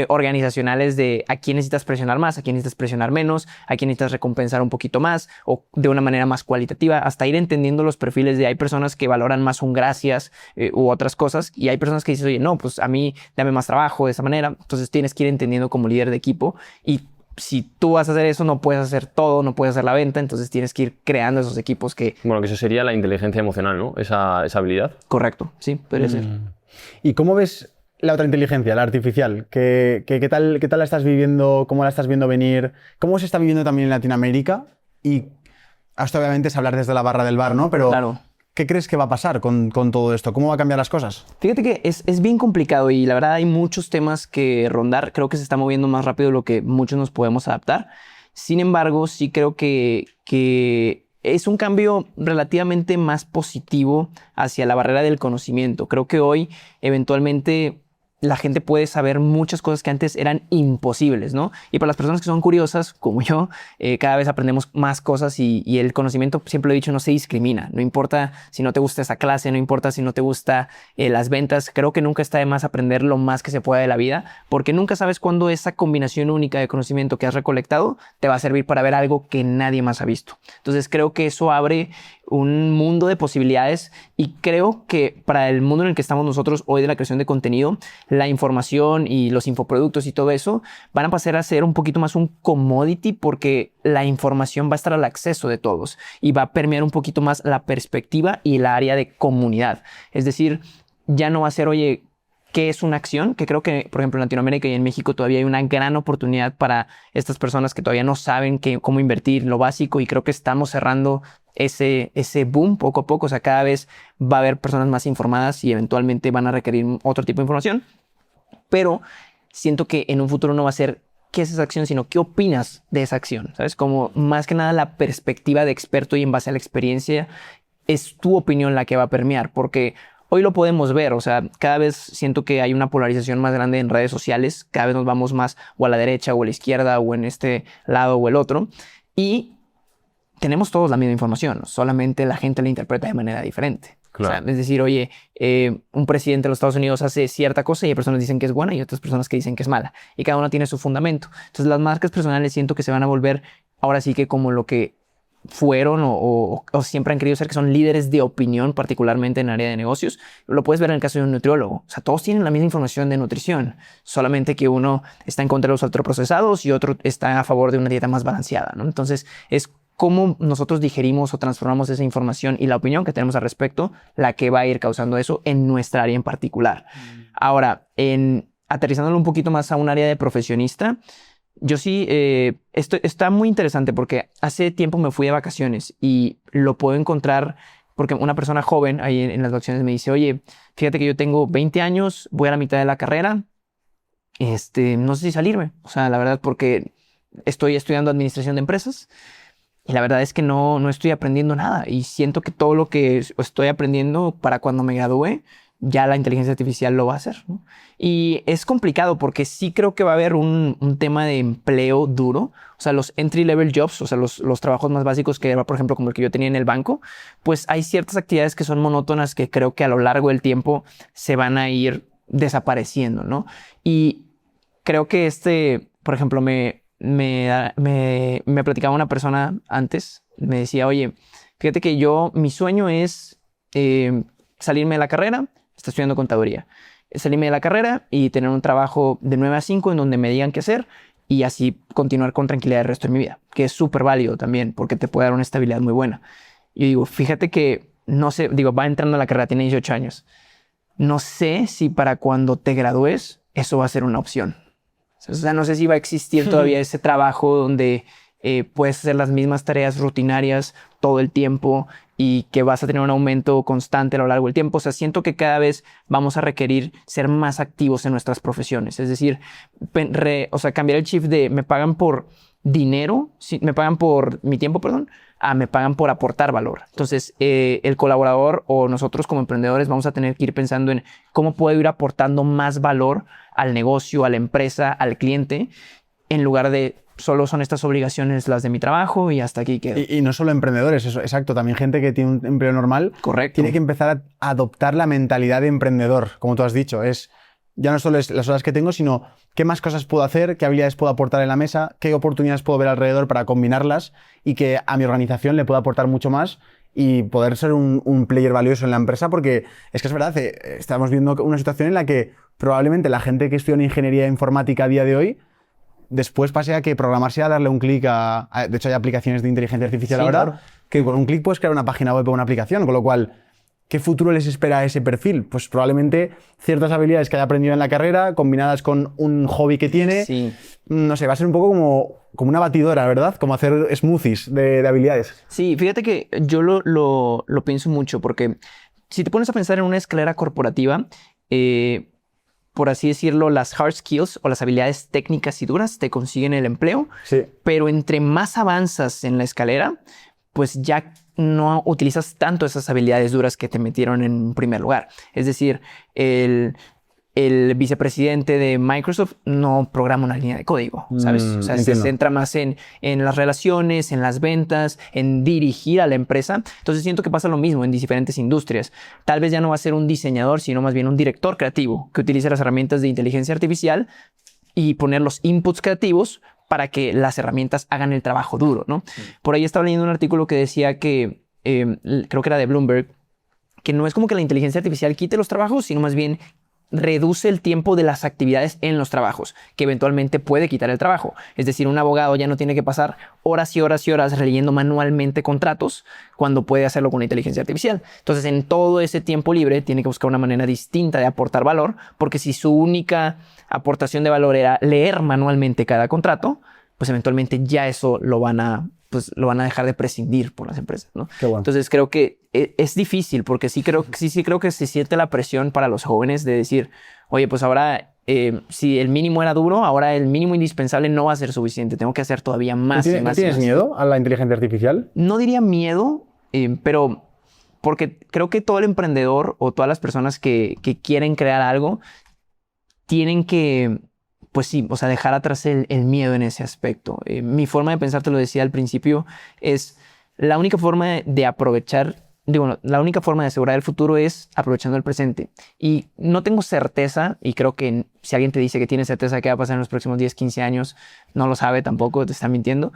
organizacionales de a quién necesitas presionar más, a quién necesitas presionar menos, a quién necesitas recompensar un poquito más o de una manera más cualitativa, hasta ir entendiendo los perfiles de hay personas que valoran más un gracias u otras cosas y hay personas que dicen, oye, no, pues a mí dame más trabajo de esa manera. Entonces, tienes que ir entendiendo como líder de equipo y si tú vas a hacer eso, no puedes hacer todo, no puedes hacer la venta, entonces tienes que ir creando esos equipos que... Bueno, que eso sería la inteligencia emocional, ¿no? Esa habilidad. Correcto, sí, podría ser. ¿Y cómo ves la otra inteligencia, la artificial? ¿Qué tal la estás viviendo? ¿Cómo la estás viendo venir? ¿Cómo se está viviendo también en Latinoamérica? Y hasta obviamente es hablar desde la barra del bar, ¿no? Pero Claro. ¿qué crees que va a pasar con todo esto? ¿Cómo va a cambiar las cosas? Fíjate que es bien complicado y la verdad hay muchos temas que rondar. Creo que se está moviendo más rápido de lo que muchos nos podemos adaptar. Sin embargo, sí creo que es un cambio relativamente más positivo hacia la barrera del conocimiento. Creo que hoy, eventualmente, la gente puede saber muchas cosas que antes eran imposibles, ¿no? Y para las personas que son curiosas, como yo, cada vez aprendemos más cosas y el conocimiento, siempre lo he dicho, no se discrimina. No importa si no te gusta esa clase, no importa si no te gusta las ventas. Creo que nunca está de más aprender lo más que se pueda de la vida, porque nunca sabes cuándo esa combinación única de conocimiento que has recolectado te va a servir para ver algo que nadie más ha visto. Entonces creo que eso abre un mundo de posibilidades y creo que para el mundo en el que estamos nosotros hoy de la creación de contenido, la información y los infoproductos y todo eso van a pasar a ser un poquito más un commodity porque la información va a estar al acceso de todos y va a permear un poquito más la perspectiva y la área de comunidad. Es decir, ya no va a ser, oye, ¿qué es una acción? Que creo que, por ejemplo, en Latinoamérica y en México todavía hay una gran oportunidad para estas personas que todavía no saben cómo invertir lo básico y creo que estamos cerrando ese boom poco a poco. O sea, cada vez va a haber personas más informadas y eventualmente van a requerir otro tipo de información. Pero siento que en un futuro no va a ser qué es esa acción, sino qué opinas de esa acción. ¿Sabes? Como más que nada la perspectiva de experto y en base a la experiencia es tu opinión la que va a permear. Porque hoy lo podemos ver, o sea, cada vez siento que hay una polarización más grande en redes sociales. Cada vez nos vamos más o a la derecha o a la izquierda o en este lado o el otro. Y tenemos todos la misma información, solamente la gente la interpreta de manera diferente. Claro. O sea, es decir, oye, un presidente de los Estados Unidos hace cierta cosa y hay personas que dicen que es buena y otras personas que dicen que es mala. Y cada una tiene su fundamento. Entonces las marcas personales siento que se van a volver ahora sí que como lo que fueron o siempre han querido ser, que son líderes de opinión, particularmente en el área de negocios. Lo puedes ver en el caso de un nutriólogo. O sea, todos tienen la misma información de nutrición, solamente que uno está en contra de los ultraprocesados y otro está a favor de una dieta más balanceada, ¿no? Entonces, es cómo nosotros digerimos o transformamos esa información y la opinión que tenemos al respecto, la que va a ir causando eso en nuestra área en particular. Ahora, aterrizándolo un poquito más a un área de profesionista, yo sí, esto está muy interesante porque hace tiempo me fui de vacaciones y lo puedo encontrar porque una persona joven ahí en las vacaciones me dice, oye, fíjate que yo tengo 20 años, voy a la mitad de la carrera, no sé si salirme. O sea, la verdad, porque estoy estudiando administración de empresas y la verdad es que no estoy aprendiendo nada y siento que todo lo que estoy aprendiendo para cuando me gradúe, ya la inteligencia artificial lo va a hacer, ¿no? Y es complicado porque sí creo que va a haber un tema de empleo duro. O sea, los entry-level jobs, o sea, los trabajos más básicos que era, por ejemplo, como el que yo tenía en el banco, pues hay ciertas actividades que son monótonas que creo que a lo largo del tiempo se van a ir desapareciendo, ¿no? Y creo que por ejemplo, me platicaba una persona antes, me decía, oye, fíjate que mi sueño es salirme de la carrera. Está estudiando contaduría. Salirme de la carrera y tener un trabajo de 9 a 5 en donde me digan qué hacer y así continuar con tranquilidad el resto de mi vida, que es súper válido también porque te puede dar una estabilidad muy buena. Yo digo, fíjate que, no sé, va entrando a la carrera, tiene 18 años. No sé si para cuando te gradúes eso va a ser una opción. O sea, no sé si va a existir todavía ese trabajo donde puedes hacer las mismas tareas rutinarias todo el tiempo y que vas a tener un aumento constante a lo largo del tiempo. O sea, siento que cada vez vamos a requerir ser más activos en nuestras profesiones. Es decir, cambiar el chip de me pagan por dinero, me pagan por mi tiempo, perdón, a me pagan por aportar valor. Entonces, el colaborador o nosotros como emprendedores vamos a tener que ir pensando en cómo puedo ir aportando más valor al negocio, a la empresa, al cliente, en lugar de solo son estas obligaciones las de mi trabajo y hasta aquí quedo. Y no solo emprendedores, eso, exacto. También gente que tiene un empleo normal. Correcto. Tiene que empezar a adoptar la mentalidad de emprendedor, como tú has dicho. Ya no solo es las horas que tengo, sino qué más cosas puedo hacer, qué habilidades puedo aportar en la mesa, qué oportunidades puedo ver alrededor para combinarlas y que a mi organización le pueda aportar mucho más y poder ser un player valioso en la empresa, porque es que es verdad, estamos viendo una situación en la que probablemente la gente que estudia en ingeniería informática a día de hoy después pase a que programar sea darle un clic de hecho hay aplicaciones de inteligencia artificial ahora, claro, que con un clic puedes crear una página web o una aplicación, con lo cual, ¿qué futuro les espera a ese perfil? Pues probablemente ciertas habilidades que haya aprendido en la carrera, combinadas con un hobby que tiene, sí. No sé, va a ser un poco como una batidora, ¿verdad? Como hacer smoothies de habilidades. Sí, fíjate que yo lo pienso mucho porque si te pones a pensar en una escalera corporativa, por así decirlo, las hard skills o las habilidades técnicas y duras te consiguen el empleo, sí. Pero entre más avanzas en la escalera, pues ya no utilizas tanto esas habilidades duras que te metieron en primer lugar. Es decir, el vicepresidente de Microsoft no programa una línea de código, ¿sabes? O sea, se centra más en las relaciones, en las ventas, en dirigir a la empresa. Entonces siento que pasa lo mismo en diferentes industrias. Tal vez ya no va a ser un diseñador, sino más bien un director creativo que utilice las herramientas de inteligencia artificial y poner los inputs creativos para que las herramientas hagan el trabajo duro, ¿no? Sí. Por ahí estaba leyendo un artículo que decía que, creo que era de Bloomberg, que no es como que la inteligencia artificial quite los trabajos, sino más bien reduce el tiempo de las actividades en los trabajos, que eventualmente puede quitar el trabajo. Es decir, un abogado ya no tiene que pasar horas y horas y horas releyendo manualmente contratos cuando puede hacerlo con la inteligencia artificial. Entonces, en todo ese tiempo libre tiene que buscar una manera distinta de aportar valor, porque si su única aportación de valor era leer manualmente cada contrato, pues eventualmente ya eso lo van a dejar de prescindir por las empresas, ¿no? Qué bueno. Entonces creo que es difícil porque sí creo que se siente la presión para los jóvenes de decir, oye, pues ahora si el mínimo era duro, ahora el mínimo indispensable no va a ser suficiente. Tengo que hacer todavía más y más. ¿Tienes miedo a la inteligencia artificial? No diría miedo, pero porque creo que todo el emprendedor o todas las personas que quieren crear algo tienen que, pues sí, o sea, dejar atrás el miedo en ese aspecto. Mi forma de pensar, te lo decía al principio, es la única forma de aprovechar digo, la única forma de asegurar el futuro es aprovechando el presente. Y no tengo certeza, y creo que si alguien te dice que tiene certeza de qué va a pasar en los próximos 10, 15 años, no lo sabe tampoco, te está mintiendo.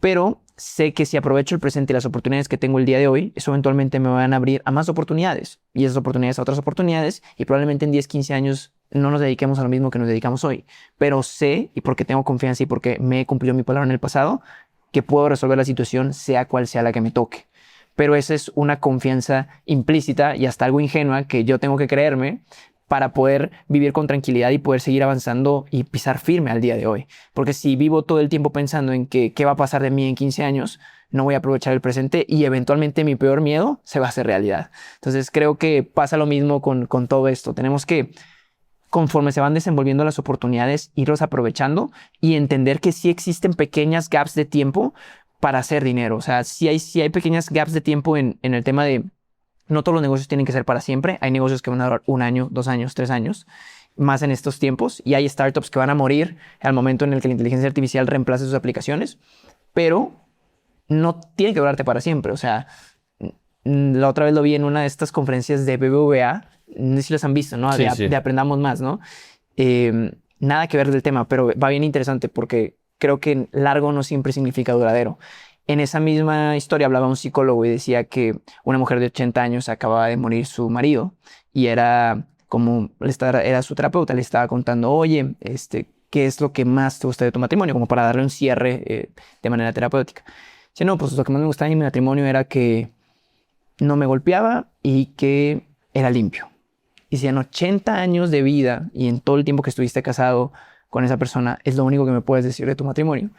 Pero sé que si aprovecho el presente y las oportunidades que tengo el día de hoy, eso eventualmente me van a abrir a más oportunidades. Y esas oportunidades a otras oportunidades. Y probablemente en 10, 15 años no nos dediquemos a lo mismo que nos dedicamos hoy. Pero sé, y porque tengo confianza y porque me he cumplido mi palabra en el pasado, que puedo resolver la situación sea cual sea la que me toque. Pero esa es una confianza implícita y hasta algo ingenua que yo tengo que creerme para poder vivir con tranquilidad y poder seguir avanzando y pisar firme al día de hoy. Porque si vivo todo el tiempo pensando en que qué va a pasar de mí en 15 años, no voy a aprovechar el presente y eventualmente mi peor miedo se va a hacer realidad. Entonces creo que pasa lo mismo con todo esto. Tenemos que, conforme se van desenvolviendo las oportunidades, irlos aprovechando y entender que sí existen pequeñas gaps de tiempo para hacer dinero. O sea, sí hay pequeñas gaps de tiempo en el tema de no todos los negocios tienen que ser para siempre. Hay negocios que van a durar 1 año, 2 años, 3 años, más en estos tiempos. Y hay startups que van a morir al momento en el que la inteligencia artificial reemplace sus aplicaciones. Pero no tiene que durarte para siempre. O sea, la otra vez lo vi en una de estas conferencias de BBVA. No sé si las han visto, ¿no? Sí, de Aprendamos Más, ¿no? Nada que ver del tema, pero va bien interesante porque creo que largo no siempre significa duradero. En esa misma historia hablaba un psicólogo y decía que una mujer de 80 años acababa de morir su marido y era su terapeuta, le estaba contando, oye, ¿qué es lo que más te gusta de tu matrimonio? Como para darle un cierre de manera terapéutica. Dice, no, pues lo que más me gustaba de mi matrimonio era que no me golpeaba y que era limpio. Y si en 80 años de vida y en todo el tiempo que estuviste casado con esa persona es lo único que me puedes decir de tu matrimonio.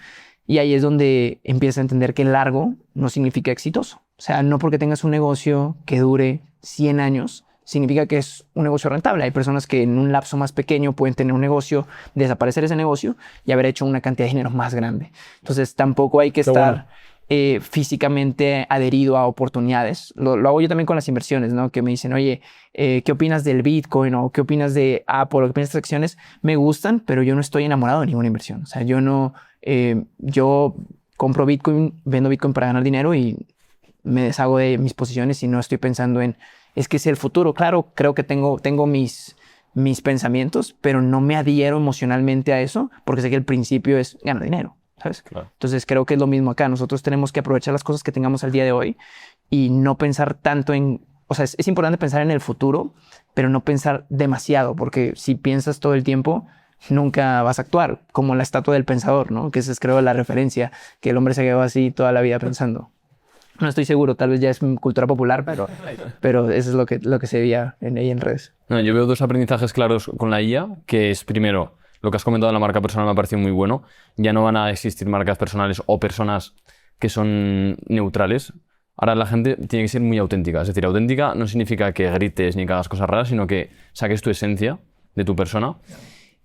Y ahí es donde empiezas a entender que largo no significa exitoso. O sea, no porque tengas un negocio que dure 100 años, significa que es un negocio rentable. Hay personas que en un lapso más pequeño pueden tener un negocio, desaparecer ese negocio y haber hecho una cantidad de dinero más grande. Entonces tampoco hay que estar físicamente adherido a oportunidades. Lo hago yo también con las inversiones, ¿no? Que me dicen, oye, ¿qué opinas del Bitcoin? ¿O qué opinas de Apple? ¿O qué opinas de estas acciones? Me gustan, pero yo no estoy enamorado de ninguna inversión. O sea, yo compro Bitcoin, vendo Bitcoin para ganar dinero y me deshago de mis posiciones y no estoy pensando en, es que es el futuro. Claro, creo que tengo mis pensamientos, pero no me adhiero emocionalmente a eso porque sé que el principio es ganar dinero, ¿sabes? Claro. Entonces creo que es lo mismo acá. Nosotros tenemos que aprovechar las cosas que tengamos al día de hoy y no pensar tanto en, o sea, es importante pensar en el futuro, pero no pensar demasiado, porque si piensas todo el tiempo, nunca vas a actuar, como la estatua del pensador, ¿no? Que esa es, creo, la referencia, que el hombre se quedó así toda la vida pensando. No estoy seguro, tal vez ya es cultura popular, pero eso es lo que se veía ahí en redes. No, yo veo 2 aprendizajes claros con la IA, que es, primero, lo que has comentado de la marca personal me ha parecido muy bueno. Ya no van a existir marcas personales o personas que son neutrales. Ahora la gente tiene que ser muy auténtica. Es decir, auténtica no significa que grites ni que hagas cosas raras, sino que saques tu esencia de tu persona.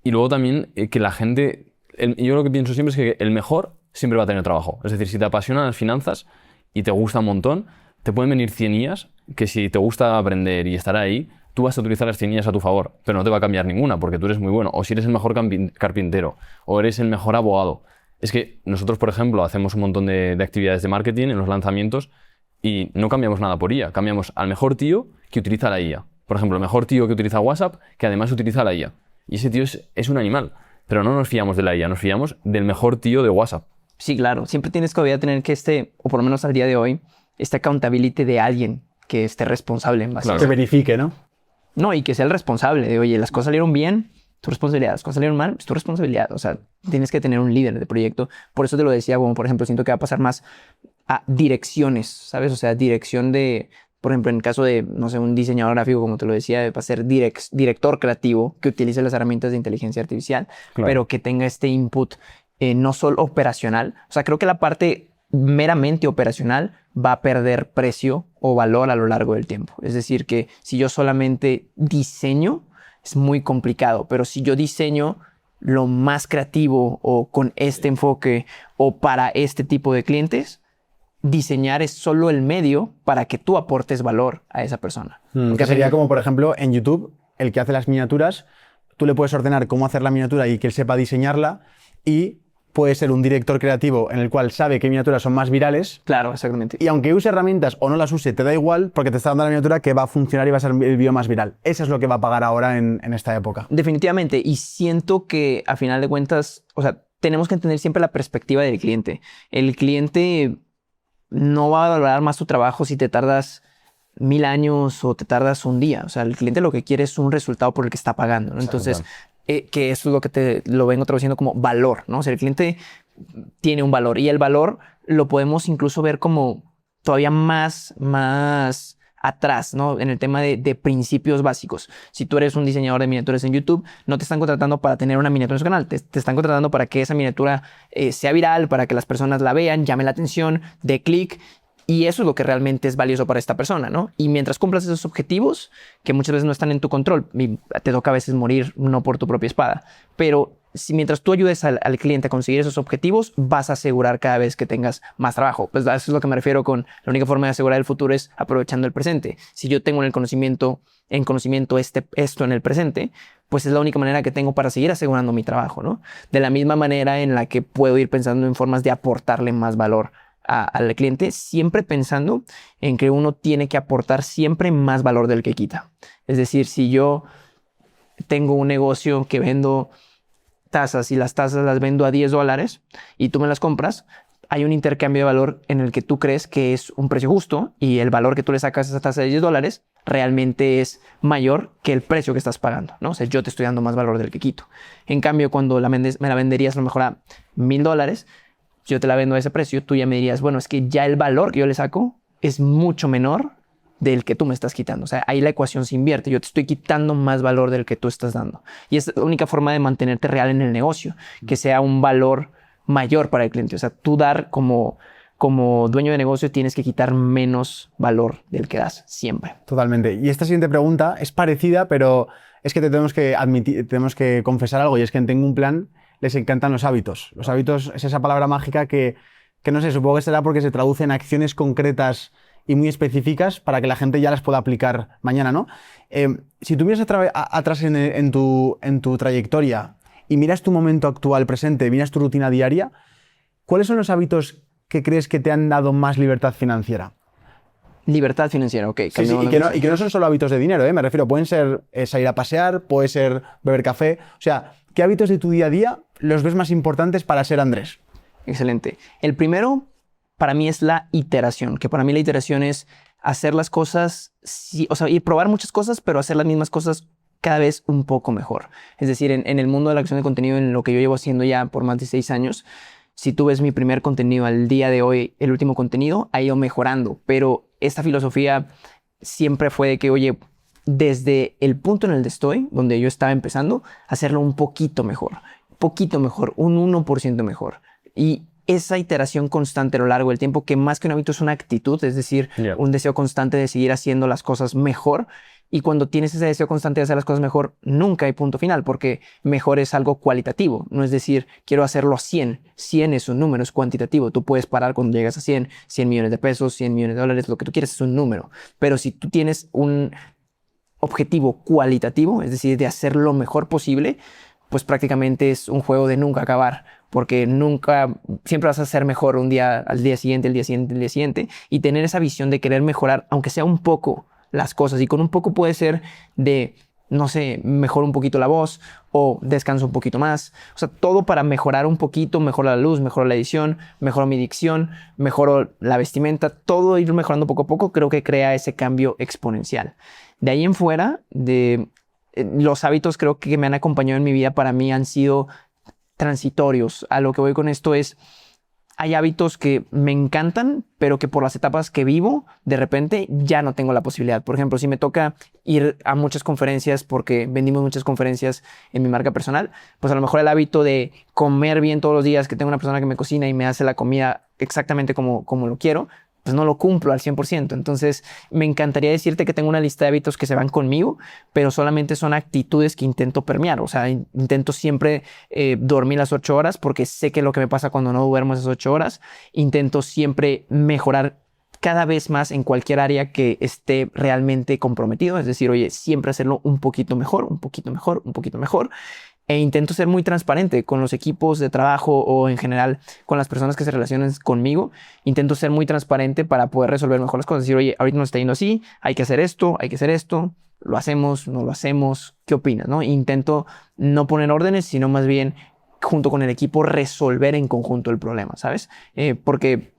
Y luego también que la gente... yo lo que pienso siempre es que el mejor siempre va a tener trabajo. Es decir, si te apasionan las finanzas y te gusta un montón, te pueden venir 100 IAs que si te gusta aprender y estar ahí, tú vas a utilizar las 100 IAs a tu favor, pero no te va a cambiar ninguna porque tú eres muy bueno. O si eres el mejor carpintero o eres el mejor abogado. Es que nosotros, por ejemplo, hacemos un montón de actividades de marketing en los lanzamientos y no cambiamos nada por IA. Cambiamos al mejor tío que utiliza la IA. Por ejemplo, el mejor tío que utiliza WhatsApp que además utiliza la IA. Y ese tío es un animal. Pero no nos fiamos de la IA, nos fiamos del mejor tío de WhatsApp. Sí, claro. Siempre tienes que tener que o por lo menos al día de hoy, accountability de alguien que esté responsable en base a Que eso. verifique, ¿no? No, y que sea el responsable de, oye, las cosas salieron bien, tu responsabilidad. Las cosas salieron mal, es tu responsabilidad. O sea, tienes que tener un líder de proyecto. Por eso te lo decía, como por ejemplo, siento que va a pasar más a direcciones, ¿sabes? O sea, dirección de... Por ejemplo, en el caso de, no sé, un diseñador gráfico, como te lo decía, va a ser director creativo que utilice las herramientas de inteligencia artificial, Claro. pero que tenga este input no solo operacional. O sea, creo que la parte meramente operacional va a perder precio o valor a lo largo del tiempo. Es decir, que si yo solamente diseño, es muy complicado, pero si yo diseño lo más creativo o con este enfoque o para este tipo de clientes, diseñar es solo el medio para que tú aportes valor a esa persona. Que sería como, por ejemplo, en YouTube, el que hace las miniaturas, tú le puedes ordenar cómo hacer la miniatura y que él sepa diseñarla y puede ser un director creativo en el cual sabe qué miniaturas son más virales. Claro, exactamente. Y aunque use herramientas o no las use, te da igual porque te está dando la miniatura que va a funcionar y va a ser el vídeo más viral. Eso es lo que va a pagar ahora en esta época. Definitivamente. Y siento que a final de cuentas, o sea, tenemos que entender siempre la perspectiva del cliente. El cliente no va a valorar más tu trabajo si te tardas 1000 años o te tardas un día. O sea, el cliente lo que quiere es un resultado por el que está pagando, ¿no? Entonces, que eso es lo que lo vengo traduciendo como valor, ¿no? O sea, el cliente tiene un valor y el valor lo podemos incluso ver como todavía más atrás, ¿no? En el tema de principios básicos. Si tú eres un diseñador de miniaturas en YouTube, no te están contratando para tener una miniatura en su canal, te están contratando para que esa miniatura sea viral, para que las personas la vean, llame la atención, dé clic. Y eso es lo que realmente es valioso para esta persona, ¿no? Y mientras cumplas esos objetivos, que muchas veces no están en tu control, te toca a veces morir no por tu propia espada, pero si mientras tú ayudes al cliente a conseguir esos objetivos, vas a asegurar cada vez que tengas más trabajo. Pues a eso es lo que me refiero con la única forma de asegurar el futuro es aprovechando el presente. Si yo tengo en conocimiento esto en el presente, pues es la única manera que tengo para seguir asegurando mi trabajo, ¿no? De la misma manera en la que puedo ir pensando en formas de aportarle más valor al cliente, siempre pensando en que uno tiene que aportar siempre más valor del que quita. Es decir, si yo tengo un negocio que vendo tazas y las tazas las vendo a $10 y tú me las compras, hay un intercambio de valor en el que tú crees que es un precio justo y el valor que tú le sacas a esa taza de $10 realmente es mayor que el precio que estás pagando, ¿no? O sea, yo te estoy dando más valor del que quito. En cambio, cuando me la venderías a lo mejor a $1000, yo te la vendo a ese precio, tú ya me dirías, bueno, es que ya el valor que yo le saco es mucho menor del que tú me estás quitando. O sea, ahí la ecuación se invierte. Yo te estoy quitando más valor del que tú estás dando. Y es la única forma de mantenerte real en el negocio, que sea un valor mayor para el cliente. O sea, tú dar como dueño de negocio tienes que quitar menos valor del que das, siempre. Totalmente. Y esta siguiente pregunta es parecida, pero es que tenemos que confesar algo, y es que en Tengo un Plan les encantan los hábitos. Los hábitos es esa palabra mágica que no sé, supongo que será porque se traduce en acciones concretas y muy específicas para que la gente ya las pueda aplicar mañana, ¿no? Si tú miras atrás en tu trayectoria y miras tu momento actual, presente, miras tu rutina diaria, ¿cuáles son los hábitos que crees que te han dado más libertad financiera? Libertad financiera, ok. Sí, y que no son solo hábitos de dinero, me refiero, pueden ser salir a pasear, puede ser beber café. O sea, ¿qué hábitos de tu día a día los ves más importantes para ser Andrés? Excelente. El primero, para mí, es la iteración, que para mí la iteración es hacer las cosas, y probar muchas cosas, pero hacer las mismas cosas cada vez un poco mejor. Es decir, en el mundo de la creación de contenido, en lo que yo llevo haciendo ya por más de 6 años, si tú ves mi primer contenido al día de hoy, el último contenido ha ido mejorando, pero esta filosofía siempre fue de que, oye, desde el punto en el que estoy, donde yo estaba empezando, hacerlo un poquito mejor, un 1% mejor. Y esa iteración constante a lo largo del tiempo, que más que un hábito es una actitud, es decir, un deseo constante de seguir haciendo las cosas mejor. Y cuando tienes ese deseo constante de hacer las cosas mejor, nunca hay punto final, porque mejor es algo cualitativo. No es decir, quiero hacerlo a 100. 100 es un número, es cuantitativo. Tú puedes parar cuando llegas a 100 millones de pesos, 100 millones de dólares, lo que tú quieres es un número. Pero si tú tienes un objetivo cualitativo, es decir, de hacer lo mejor posible, pues prácticamente es un juego de nunca acabar, porque siempre vas a ser mejor un día, al día siguiente, el día siguiente, el día siguiente, y tener esa visión de querer mejorar, aunque sea un poco, las cosas. Y con un poco puede ser de, no sé, mejoro un poquito la voz o descanso un poquito más. O sea, todo para mejorar un poquito, mejoro la luz, mejoro la edición, mejoro mi dicción, mejoro la vestimenta. Todo ir mejorando poco a poco creo que crea ese cambio exponencial. De ahí en fuera, los hábitos creo que me han acompañado en mi vida para mí han sido transitorios. A lo que voy con esto es, hay hábitos que me encantan, pero que por las etapas que vivo, de repente ya no tengo la posibilidad. Por ejemplo, si me toca ir a muchas conferencias, porque vendimos muchas conferencias en mi marca personal, pues a lo mejor el hábito de comer bien todos los días, que tengo una persona que me cocina y me hace la comida exactamente como lo quiero, pues no lo cumplo al 100%. Entonces, me encantaría decirte que tengo una lista de hábitos que se van conmigo, pero solamente son actitudes que intento permear. O sea, intento siempre dormir las 8 horas porque sé que lo que me pasa cuando no duermo esas 8 horas. Intento siempre mejorar cada vez más en cualquier área que esté realmente comprometido. Es decir, oye, siempre hacerlo un poquito mejor, un poquito mejor, un poquito mejor. E intento ser muy transparente con los equipos de trabajo o en general con las personas que se relacionan conmigo. Intento ser muy transparente para poder resolver mejor las cosas. Decir, oye, ahorita nos está yendo así, hay que hacer esto, lo hacemos, no lo hacemos, ¿qué opinas? ¿No? Intento no poner órdenes, sino más bien junto con el equipo resolver en conjunto el problema, ¿sabes? Porque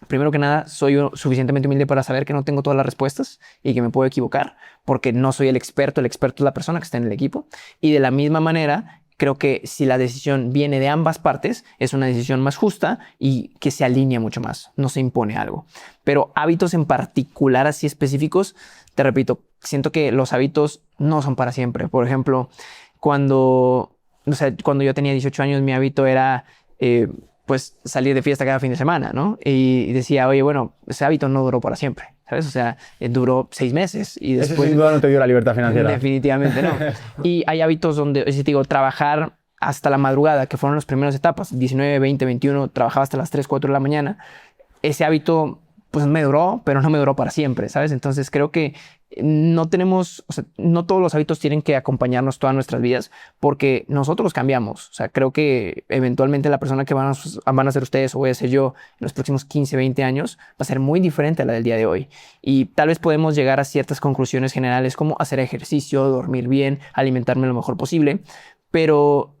primero que nada, soy suficientemente humilde para saber que no tengo todas las respuestas y que me puedo equivocar, porque no soy el experto es la persona que está en el equipo. Y de la misma manera, creo que si la decisión viene de ambas partes, es una decisión más justa y que se alinea mucho más, no se impone algo. Pero hábitos en particular así específicos, te repito, siento que los hábitos no son para siempre. Por ejemplo, cuando yo tenía 18 años, mi hábito era pues salir de fiesta cada fin de semana, ¿no? Y decía, oye, bueno, ese hábito no duró para siempre, ¿sabes? O sea, duró 6 meses y después... Ese sin duda no te dio la libertad financiera. Definitivamente no. Y hay hábitos donde, es decir, digo, trabajar hasta la madrugada, que fueron las primeras etapas, 19, 20, 21, trabajaba hasta las 3, 4 de la mañana. Ese hábito, pues me duró, pero no me duró para siempre, ¿sabes? Entonces creo que no todos los hábitos tienen que acompañarnos todas nuestras vidas porque nosotros cambiamos. O sea, creo que eventualmente la persona que van a ser ustedes o voy a ser yo en los próximos 15, 20 años va a ser muy diferente a la del día de hoy. Y tal vez podemos llegar a ciertas conclusiones generales como hacer ejercicio, dormir bien, alimentarme lo mejor posible, pero...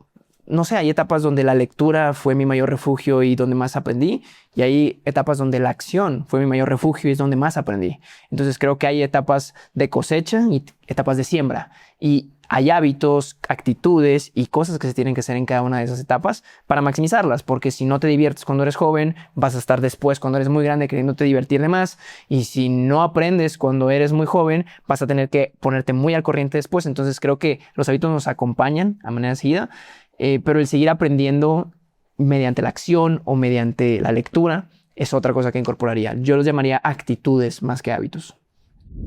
no sé, hay etapas donde la lectura fue mi mayor refugio y donde más aprendí. Y hay etapas donde la acción fue mi mayor refugio y es donde más aprendí. Entonces creo que hay etapas de cosecha y etapas de siembra. Y hay hábitos, actitudes y cosas que se tienen que hacer en cada una de esas etapas para maximizarlas. Porque si no te diviertes cuando eres joven, vas a estar después cuando eres muy grande queriéndote divertir de más. Y si no aprendes cuando eres muy joven, vas a tener que ponerte muy al corriente después. Entonces creo que los hábitos nos acompañan a manera seguida. Pero el seguir aprendiendo mediante la acción o mediante la lectura es otra cosa que incorporaría. Yo los llamaría actitudes más que hábitos.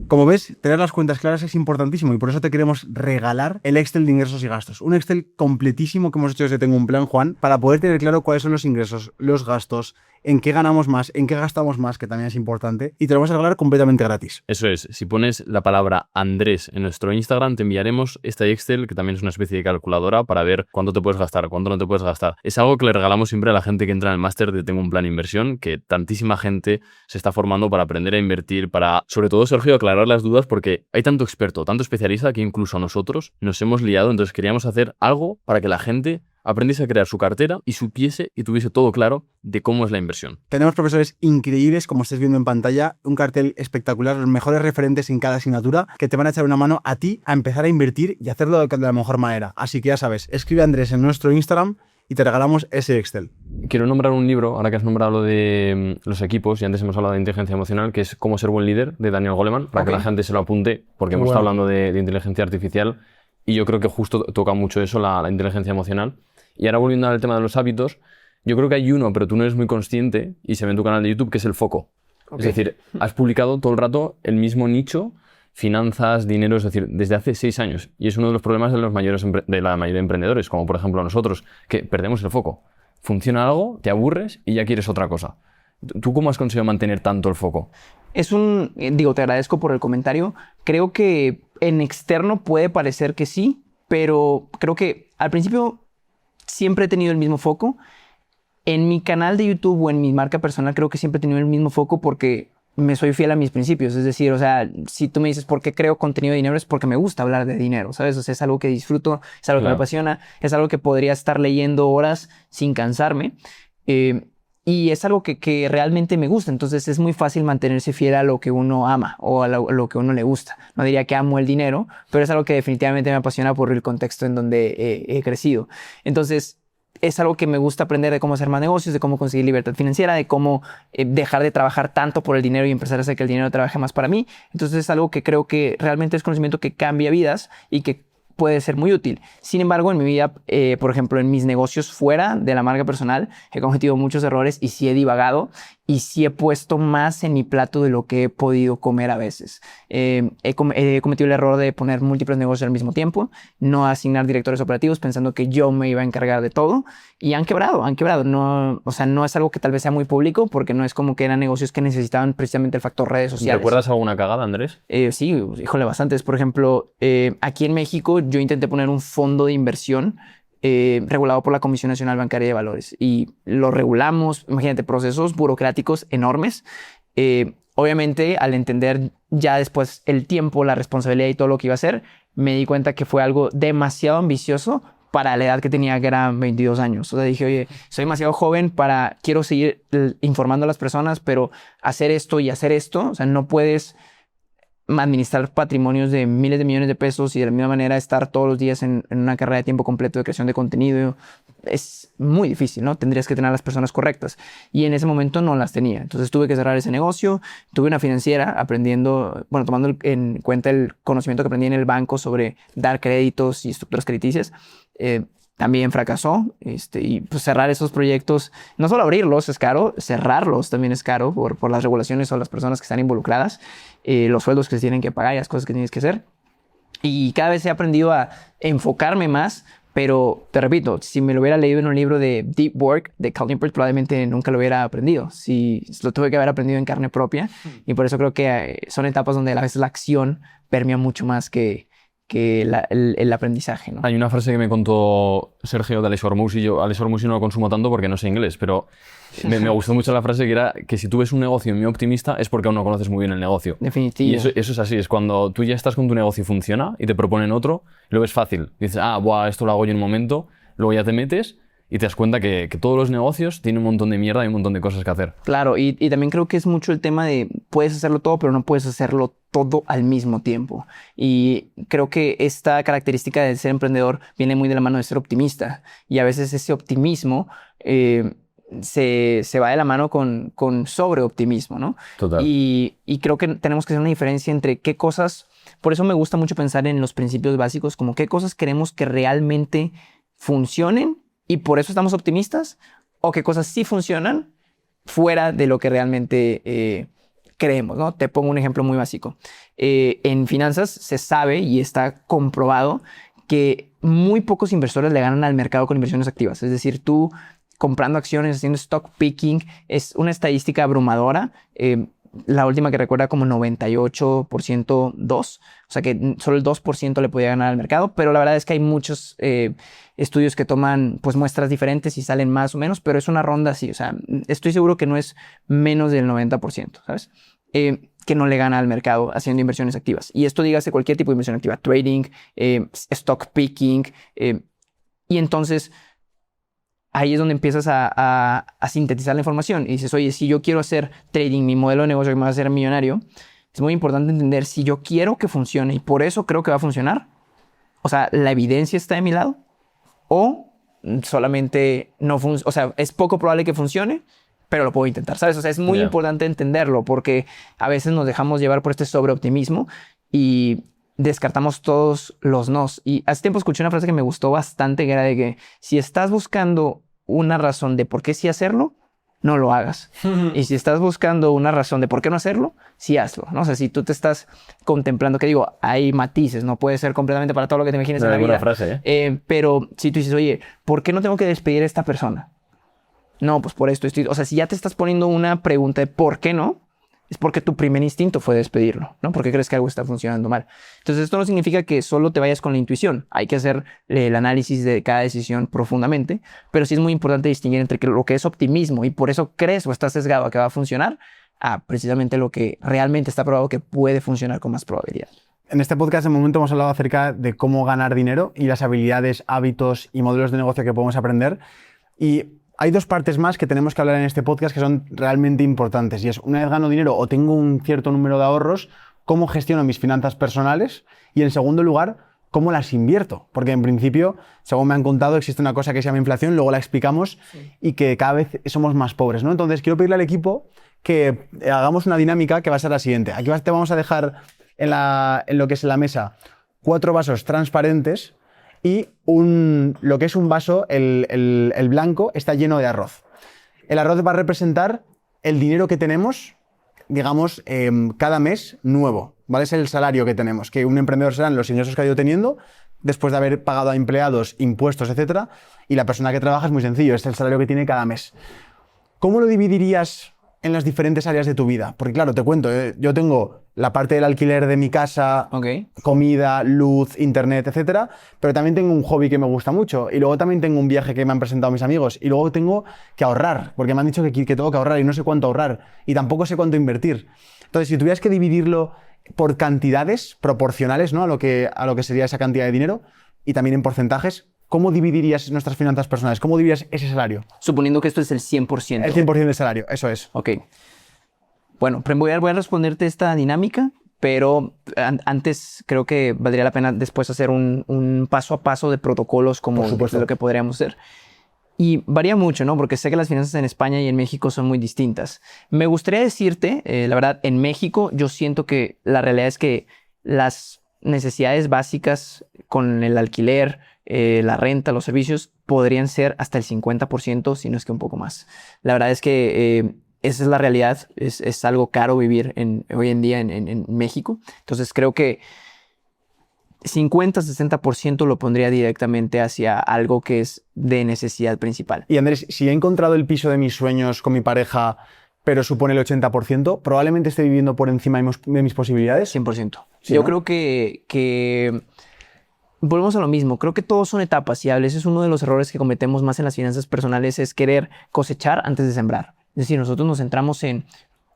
Como ves, tener las cuentas claras es importantísimo y por eso te queremos regalar el Excel de ingresos y gastos. Un Excel completísimo que hemos hecho desde Tengo un Plan, Juan, para poder tener claro cuáles son los ingresos, los gastos, en qué ganamos más, en qué gastamos más, que también es importante, y te lo vamos a regalar completamente gratis. Eso es, si pones la palabra Andrés en nuestro Instagram, te enviaremos este Excel, que también es una especie de calculadora para ver cuánto te puedes gastar, cuánto no te puedes gastar. Es algo que le regalamos siempre a la gente que entra en el máster de Tengo un Plan Inversión, que tantísima gente se está formando para aprender a invertir, para, sobre todo, Sergio, aclarar las dudas, porque hay tanto experto, tanto especialista, que incluso nosotros nos hemos liado, entonces queríamos hacer algo para que la gente aprendiese a crear su cartera y supiese y tuviese todo claro de cómo es la inversión. Tenemos profesores increíbles, como estáis viendo en pantalla, un cartel espectacular, los mejores referentes en cada asignatura que te van a echar una mano a ti a empezar a invertir y hacerlo de la mejor manera. Así que ya sabes, escribe a Andrés en nuestro Instagram y te regalamos ese Excel. Quiero nombrar un libro, ahora que has nombrado lo de los equipos y antes hemos hablado de inteligencia emocional, que es Cómo ser buen líder, de Daniel Goleman, para que la gente se lo apunte, porque hemos estado hablando de inteligencia artificial y yo creo que justo toca mucho eso, la inteligencia emocional. Y ahora volviendo al tema de los hábitos, yo creo que hay uno, pero tú no eres muy consciente y se ve en tu canal de YouTube, que es el foco. Es decir, has publicado todo el rato el mismo nicho, finanzas, dinero, es decir, desde hace 6 años. Y es uno de los problemas de la mayoría de emprendedores, como por ejemplo nosotros, que perdemos el foco. Funciona algo, te aburres y ya quieres otra cosa. ¿Tú cómo has conseguido mantener tanto el foco? Te agradezco por el comentario. Creo que en externo puede parecer que sí, pero creo que al principio siempre he tenido el mismo foco. En mi canal de YouTube o en mi marca personal creo que siempre he tenido el mismo foco porque me soy fiel a mis principios. Es decir, o sea, si tú me dices por qué creo contenido de dinero es porque me gusta hablar de dinero, ¿sabes? O sea, es algo que disfruto, es algo que me apasiona, es algo que podría estar leyendo horas sin cansarme. Y es algo que realmente me gusta. Entonces es muy fácil mantenerse fiel a lo que uno ama o a lo que uno le gusta. No diría que amo el dinero, pero es algo que definitivamente me apasiona por el contexto en donde he crecido. Entonces es algo que me gusta aprender de cómo hacer más negocios, de cómo conseguir libertad financiera, de cómo dejar de trabajar tanto por el dinero y empezar a hacer que el dinero trabaje más para mí. Entonces es algo que creo que realmente es conocimiento que cambia vidas y que puede ser muy útil. Sin embargo, en mi vida, por ejemplo, en mis negocios fuera de la marca personal, he cometido muchos errores y sí he divagado y sí he puesto más en mi plato de lo que he podido comer a veces. He cometido el error de poner múltiples negocios al mismo tiempo, no asignar directores operativos pensando que yo me iba a encargar de todo y han quebrado. No, o sea, no es algo que tal vez sea muy público porque no es como que eran negocios que necesitaban precisamente el factor redes sociales. ¿Recuerdas alguna cagada, Andrés? Sí, híjole, bastantes. Por ejemplo, aquí en México yo intenté poner un fondo de inversión regulado por la Comisión Nacional Bancaria de Valores. Y lo regulamos, imagínate, procesos burocráticos enormes. Obviamente, al entender ya después el tiempo, la responsabilidad y todo lo que iba a hacer, me di cuenta que fue algo demasiado ambicioso para la edad que tenía, que eran 22 años. O sea, dije, oye, soy demasiado joven quiero seguir informando a las personas, pero hacer esto y hacer esto, o sea, no puedes administrar patrimonios de miles de millones de pesos y de la misma manera estar todos los días en una carrera de tiempo completo de creación de contenido. Es muy difícil, ¿no? Tendrías que tener a las personas correctas. Y en ese momento no las tenía. Entonces tuve que cerrar ese negocio. Tuve una financiera tomando en cuenta el conocimiento que aprendí en el banco sobre dar créditos y estructuras crediticias. También fracasó. Y pues cerrar esos proyectos, no solo abrirlos es caro, cerrarlos también es caro por las regulaciones o las personas que están involucradas, los sueldos que se tienen que pagar y las cosas que tienes que hacer. Y cada vez he aprendido a enfocarme más, pero te repito, si me lo hubiera leído en un libro de Deep Work de Cal Newport, probablemente nunca lo hubiera aprendido. Si lo tuve que haber aprendido en carne propia. Y por eso creo que son etapas donde a veces la acción permea mucho más que el aprendizaje, ¿no? Hay una frase que me contó Sergio de Alex Hormuz, y yo Alex Hormuz no lo consumo tanto porque no sé inglés, pero me gustó mucho la frase, que era que si tú ves un negocio muy optimista es porque aún no conoces muy bien el negocio. Definitivo. Y eso es así, es cuando tú ya estás con tu negocio y funciona y te proponen otro, lo ves fácil. Dices, esto lo hago yo en un momento, luego ya te metes y te das cuenta que todos los negocios tienen un montón de mierda y un montón de cosas que hacer. Claro, y también creo que es mucho el tema de puedes hacerlo todo, pero no puedes hacerlo todo al mismo tiempo. Y creo que esta característica de ser emprendedor viene muy de la mano de ser optimista. Y a veces ese optimismo se va de la mano con sobreoptimismo, ¿no? Total. Y creo que tenemos que hacer una diferencia entre qué cosas... Por eso me gusta mucho pensar en los principios básicos, como qué cosas queremos que realmente funcionen y por eso estamos optimistas, o qué cosas sí funcionan fuera de lo que realmente creemos, ¿no? Te pongo un ejemplo muy básico. En finanzas se sabe y está comprobado que muy pocos inversores le ganan al mercado con inversiones activas. Es decir, tú comprando acciones, haciendo stock picking, es una estadística abrumadora. La última que recuerda como 98% 2, o sea que solo el 2% le podía ganar al mercado, pero la verdad es que hay muchos estudios que toman pues muestras diferentes y salen más o menos, pero es una ronda así, o sea, estoy seguro que no es menos del 90%, ¿sabes? Que no le gana al mercado haciendo inversiones activas. Y esto dígase cualquier tipo de inversión activa, trading, stock picking, y entonces ahí es donde empiezas a sintetizar la información y dices, oye, si yo quiero hacer trading, mi modelo de negocio que me va a hacer millonario, es muy importante entender si yo quiero que funcione y por eso creo que va a funcionar. O sea, la evidencia está de mi lado o solamente no funciona. O sea, es poco probable que funcione, pero lo puedo intentar, ¿sabes? O sea, es muy importante entenderlo porque a veces nos dejamos llevar por este sobreoptimismo y descartamos todos los nos. Y hace tiempo escuché una frase que me gustó bastante, que era de que si estás buscando una razón de por qué sí hacerlo, no lo hagas. Y si estás buscando una razón de por qué no hacerlo, sí hazlo, ¿no? O sea, si tú te estás contemplando, que digo, hay matices, no puede ser completamente para todo lo que te imagines en la vida. Frase, pero si tú dices, oye, ¿por qué no tengo que despedir a esta persona? No, pues por esto. O sea, si ya te estás poniendo una pregunta de por qué no, es porque tu primer instinto fue despedirlo, ¿no? Porque crees que algo está funcionando mal. Entonces, esto no significa que solo te vayas con la intuición. Hay que hacer el análisis de cada decisión profundamente, pero sí es muy importante distinguir entre lo que es optimismo y por eso crees o estás sesgado a que va a funcionar, a precisamente lo que realmente está probado que puede funcionar con más probabilidad. En este podcast, de momento, hemos hablado acerca de cómo ganar dinero y las habilidades, hábitos y modelos de negocio que podemos aprender. Y hay dos partes más que tenemos que hablar en este podcast que son realmente importantes. Y es, una vez gano dinero o tengo un cierto número de ahorros, ¿cómo gestiono mis finanzas personales? Y en segundo lugar, ¿cómo las invierto? Porque en principio, según me han contado, existe una cosa que se llama inflación, luego la explicamos, y que cada vez somos más pobres, ¿no? Entonces, quiero pedirle al equipo que hagamos una dinámica que va a ser la siguiente. Aquí te vamos a dejar en lo que es la mesa 4 vasos transparentes y lo que es un vaso, el blanco, está lleno de arroz. El arroz va a representar el dinero que tenemos, digamos, cada mes nuevo, ¿vale? Es el salario que tenemos, que un emprendedor serán los ingresos que ha ido teniendo después de haber pagado a empleados, impuestos, etcétera, y la persona que trabaja es muy sencillo, es el salario que tiene cada mes. ¿Cómo lo dividirías en las diferentes áreas de tu vida. Porque claro, te cuento, yo tengo la parte del alquiler de mi casa, Ok. comida, luz, internet, etcétera, pero también tengo un hobby que me gusta mucho y luego también tengo un viaje que me han presentado mis amigos y luego tengo que ahorrar, porque me han dicho que tengo que ahorrar y no sé cuánto ahorrar y tampoco sé cuánto invertir. Entonces, si tuvieras que dividirlo por cantidades proporcionales, ¿no? a lo que sería esa cantidad de dinero y también en porcentajes, ¿cómo dividirías nuestras finanzas personales? ¿Cómo dividirías ese salario? Suponiendo que esto es el 100%. El 100% del salario, eso es. Ok. Bueno, voy a responderte esta dinámica, pero antes creo que valdría la pena después hacer un paso a paso de protocolos como Por supuesto. de lo que podríamos hacer. Y varía mucho, ¿no? Porque sé que las finanzas en España y en México son muy distintas. Me gustaría decirte, la verdad, en México yo siento que la realidad es que las necesidades básicas con el alquiler, la renta, los servicios, podrían ser hasta el 50%, si no es que un poco más. La verdad es que esa es la realidad. Es algo caro vivir hoy en día en México. Entonces creo que 50-60% lo pondría directamente hacia algo que es de necesidad principal. Y Andrés, si he encontrado el piso de mis sueños con mi pareja, pero supone el 80%, probablemente esté viviendo por encima de mis posibilidades. 100%. Sí, Yo ¿no? creo que volvemos a lo mismo. Creo que todos son etapas y a veces uno de los errores que cometemos más en las finanzas personales es querer cosechar antes de sembrar. Es decir, nosotros nos centramos en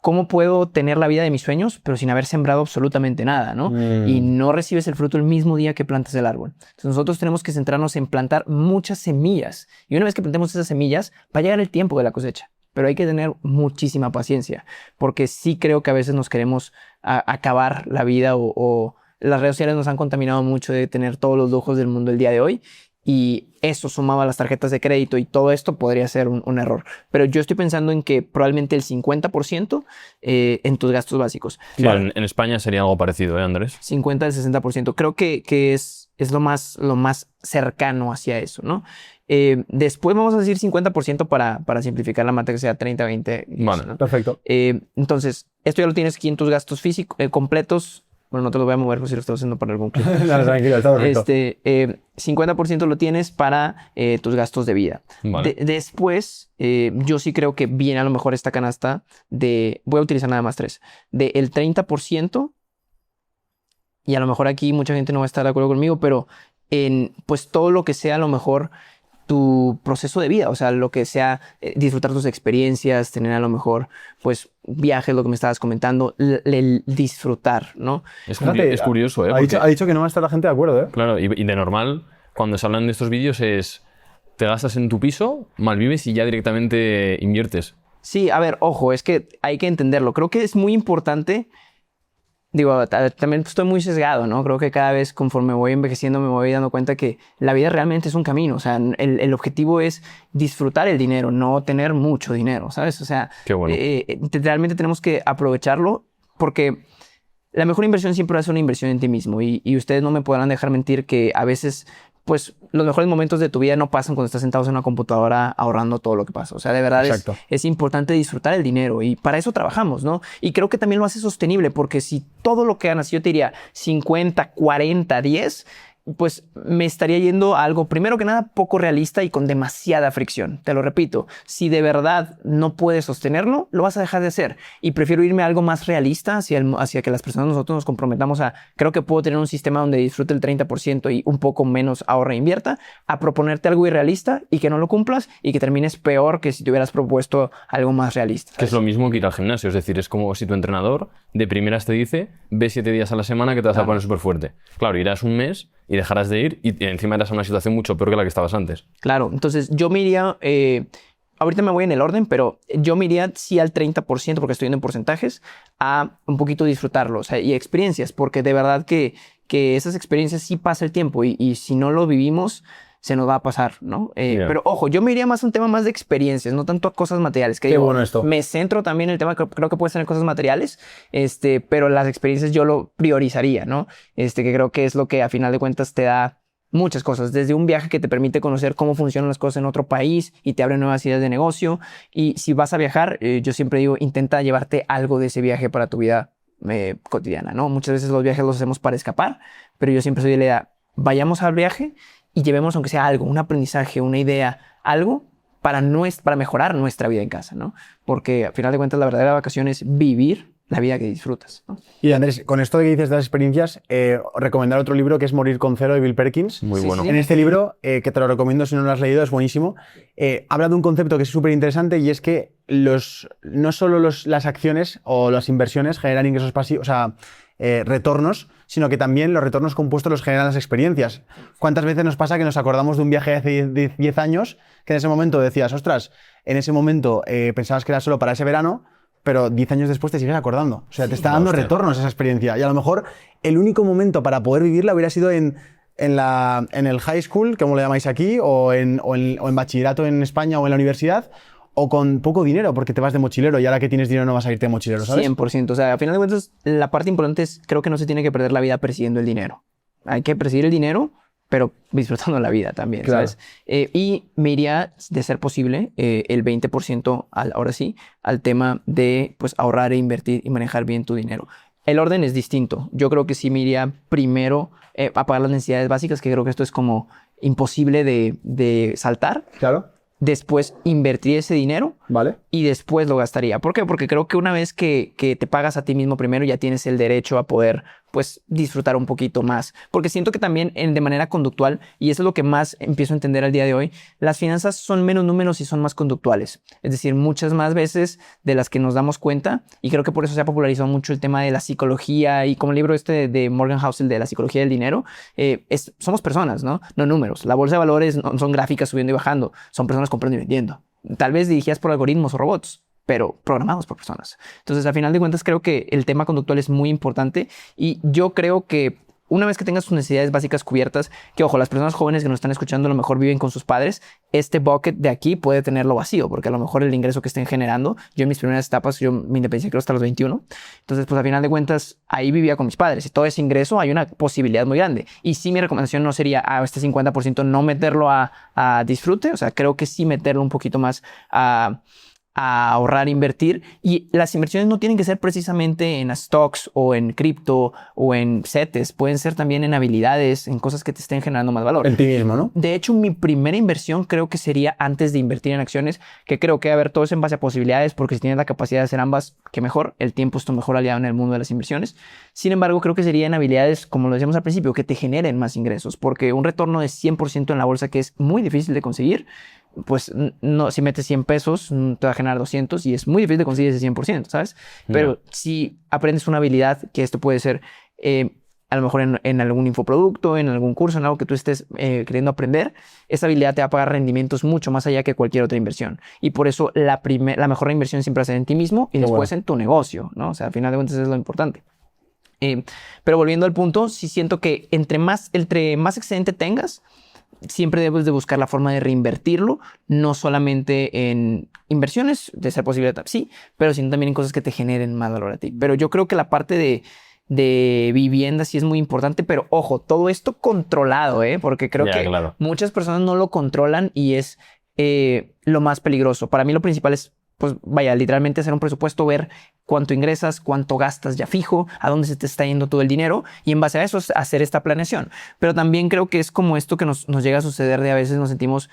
cómo puedo tener la vida de mis sueños, pero sin haber sembrado absolutamente nada, ¿no? Y no recibes el fruto el mismo día que plantas el árbol. Entonces nosotros tenemos que centrarnos en plantar muchas semillas. Y una vez que plantemos esas semillas, va a llegar el tiempo de la cosecha. Pero hay que tener muchísima paciencia, porque sí creo que a veces nos queremos acabar la vida o las redes sociales nos han contaminado mucho de tener todos los lujos del mundo el día de hoy. Y eso sumado a las tarjetas de crédito y todo esto podría ser un error. Pero yo estoy pensando en que probablemente el 50% en tus gastos básicos. Sí, en España sería algo parecido, ¿eh, Andrés? 50 al 60%. Creo que es lo más cercano hacia eso, ¿no? Después vamos a decir 50% para simplificar la materia, que sea 30, 20. Vale. ¿no? Perfecto. Entonces, esto ya lo tienes aquí en tus gastos físicos completos. Bueno, no te lo voy a mover si lo estás haciendo para algún cliente. Dale, tranquilo, está perfecto. 50% lo tienes para tus gastos de vida. Vale. Después, yo sí creo que viene a lo mejor esta canasta voy a utilizar nada más 3, del 30%, y a lo mejor aquí mucha gente no va a estar de acuerdo conmigo, pero pues todo lo que sea a lo mejor tu proceso de vida, o sea, lo que sea disfrutar tus experiencias, tener a lo mejor pues viajes, lo que me estabas comentando, el disfrutar, ¿no? Fíjate, Es curioso, ¿eh? Ha Porque, dicho que no va a estar la gente de acuerdo, ¿eh? claro, y de normal, cuando se hablan de estos vídeos es te gastas en tu piso, malvives y ya directamente inviertes. Sí, a ver, ojo, es que hay que entenderlo. Creo que es muy importante. Digo, también estoy muy sesgado, ¿no? Creo que cada vez conforme voy envejeciendo me voy dando cuenta que la vida realmente es un camino. O sea, el objetivo es disfrutar el dinero, no tener mucho dinero, ¿sabes? O sea, Qué bueno. realmente tenemos que aprovecharlo porque la mejor inversión siempre va a ser una inversión en ti mismo. Y ustedes no me podrán dejar mentir que a veces, pues, los mejores momentos de tu vida no pasan cuando estás sentados en una computadora ahorrando todo lo que pasa. O sea, de verdad es importante disfrutar el dinero y para eso trabajamos, ¿no? Y creo que también lo hace sostenible porque si todo lo que ganas, yo te diría 50, 40, 10, pues me estaría yendo a algo, primero que nada, poco realista y con demasiada fricción. Te lo repito, si de verdad no puedes sostenerlo, lo vas a dejar de hacer. Y prefiero irme a algo más realista hacia que las personas nosotros nos comprometamos creo que puedo tener un sistema donde disfrute el 30% y un poco menos ahorre e invierta, a proponerte algo irrealista y que no lo cumplas y que termines peor que si te hubieras propuesto algo más realista. Que es lo mismo que ir al gimnasio, es decir, es como si tu entrenador de primeras te dice, ve 7 días a la semana que te vas a poner súper fuerte. Claro, irás un mes y dejarás de ir y encima irás a una situación mucho peor que la que estabas antes. Claro, entonces yo me iría, ahorita me voy en el orden, pero yo me iría sí al 30%, porque estoy yendo en porcentajes, a un poquito disfrutarlo, o sea, y experiencias, porque de verdad que esas experiencias sí pasa el tiempo y si no lo vivimos, se nos va a pasar, ¿no? Pero ojo, yo me iría más a un tema más de experiencias, no tanto a cosas materiales. Que Qué digo, bueno esto. Me centro también en el tema, creo que puede ser en cosas materiales, pero las experiencias yo lo priorizaría, ¿no? Que creo que es lo que a final de cuentas te da muchas cosas, desde un viaje que te permite conocer cómo funcionan las cosas en otro país y te abre nuevas ideas de negocio. Y si vas a viajar, yo siempre digo, intenta llevarte algo de ese viaje para tu vida cotidiana, ¿no? Muchas veces los viajes los hacemos para escapar, pero yo siempre soy de la idea, vayamos al viaje y llevemos aunque sea algo, un aprendizaje, una idea, algo para mejorar nuestra vida en casa, ¿no? Porque al final de cuentas la verdadera vacación es vivir la vida que disfrutas, ¿no? Y Andrés, con esto de que dices de las experiencias, recomendar otro libro que es Morir con Cero de Bill Perkins. Muy bueno. En este libro, que te lo recomiendo si no lo has leído, es buenísimo, habla de un concepto que es súper interesante y es que no solo las acciones o las inversiones generan ingresos pasivos, o sea, retornos, sino que también los retornos compuestos los generan las experiencias. ¿Cuántas veces nos pasa que nos acordamos de un viaje de hace 10 años que en ese momento decías, ostras, en ese momento pensabas que era solo para ese verano, pero 10 años después te sigues acordando? O sea, te está dando retornos esa experiencia. Y a lo mejor el único momento para poder vivirla hubiera sido en el high school, como lo llamáis aquí, o en bachillerato en España o en la universidad, o con poco dinero, porque te vas de mochilero y ahora que tienes dinero no vas a irte de mochilero, ¿sabes? 100%. O sea, al final de cuentas, la parte importante es, creo que no se tiene que perder la vida persiguiendo el dinero. Hay que perseguir el dinero, pero disfrutando la vida también, Claro. ¿sabes? Y me iría, de ser posible, el 20% ahora sí, al tema de pues, ahorrar e invertir y manejar bien tu dinero. El orden es distinto. Yo creo que sí me iría primero a pagar las necesidades básicas, que creo que esto es como imposible de saltar. Claro. Después invertir ese dinero Vale. y después lo gastaría. ¿Por qué? Porque creo que una vez que te pagas a ti mismo primero, ya tienes el derecho a poder, pues, disfrutar un poquito más. Porque siento que también de manera conductual, y eso es lo que más empiezo a entender al día de hoy, las finanzas son menos números y son más conductuales. Es decir, muchas más veces de las que nos damos cuenta, y creo que por eso se ha popularizado mucho el tema de la psicología, y como el libro este de Morgan Housel de la psicología del dinero, somos personas, ¿no? No números. La bolsa de valores no son gráficas subiendo y bajando, son personas comprando y vendiendo. Tal vez dirigidas por algoritmos o robots, pero programados por personas. Entonces, al final de cuentas, creo que el tema conductual es muy importante y yo creo que una vez que tengas tus necesidades básicas cubiertas, que ojo, las personas jóvenes que nos están escuchando a lo mejor viven con sus padres, este bucket de aquí puede tenerlo vacío, porque a lo mejor el ingreso que estén generando, yo en mis primeras etapas, yo me independicé creo hasta los 21, entonces pues al final de cuentas ahí vivía con mis padres y todo ese ingreso hay una posibilidad muy grande. Y sí, mi recomendación no sería este 50% no meterlo a disfrute, o sea, creo que sí meterlo un poquito más a ahorrar, invertir, y las inversiones no tienen que ser precisamente en stocks o en cripto o en CETES, pueden ser también en habilidades, en cosas que te estén generando más valor. En ti mismo, ¿no? De hecho, mi primera inversión creo que sería antes de invertir en acciones, que creo que, a ver, todo es en base a posibilidades, porque si tienes la capacidad de hacer ambas, que mejor, el tiempo es tu mejor aliado en el mundo de las inversiones. Sin embargo, creo que sería en habilidades, como lo decíamos al principio, que te generen más ingresos, porque un retorno de 100% en la bolsa, que es muy difícil de conseguir, pues no, si metes 100 pesos te va a generar 200 y es muy difícil de conseguir ese 100%, ¿sabes? Pero si aprendes una habilidad, que esto puede ser a lo mejor en algún infoproducto, en algún curso, en algo que tú estés queriendo aprender, esa habilidad te va a pagar rendimientos mucho más allá que cualquier otra inversión. Y por eso la mejor inversión siempre va a ser en ti mismo y después en tu negocio, ¿no? O sea, al final de cuentas es lo importante. Pero volviendo al punto, sí siento que entre más excedente tengas, siempre debes de buscar la forma de reinvertirlo, no solamente en inversiones, de ser posible, sí, pero sino también en cosas que te generen más valor a ti. Pero yo creo que la parte de vivienda sí es muy importante, pero ojo, todo esto controlado, porque creo que muchas personas no lo controlan y es lo más peligroso. Para mí lo principal es, pues vaya, literalmente hacer un presupuesto, ver cuánto ingresas, cuánto gastas ya fijo, a dónde se te está yendo todo el dinero y en base a eso hacer esta planeación. Pero también creo que es como esto que nos llega a suceder de a veces nos sentimos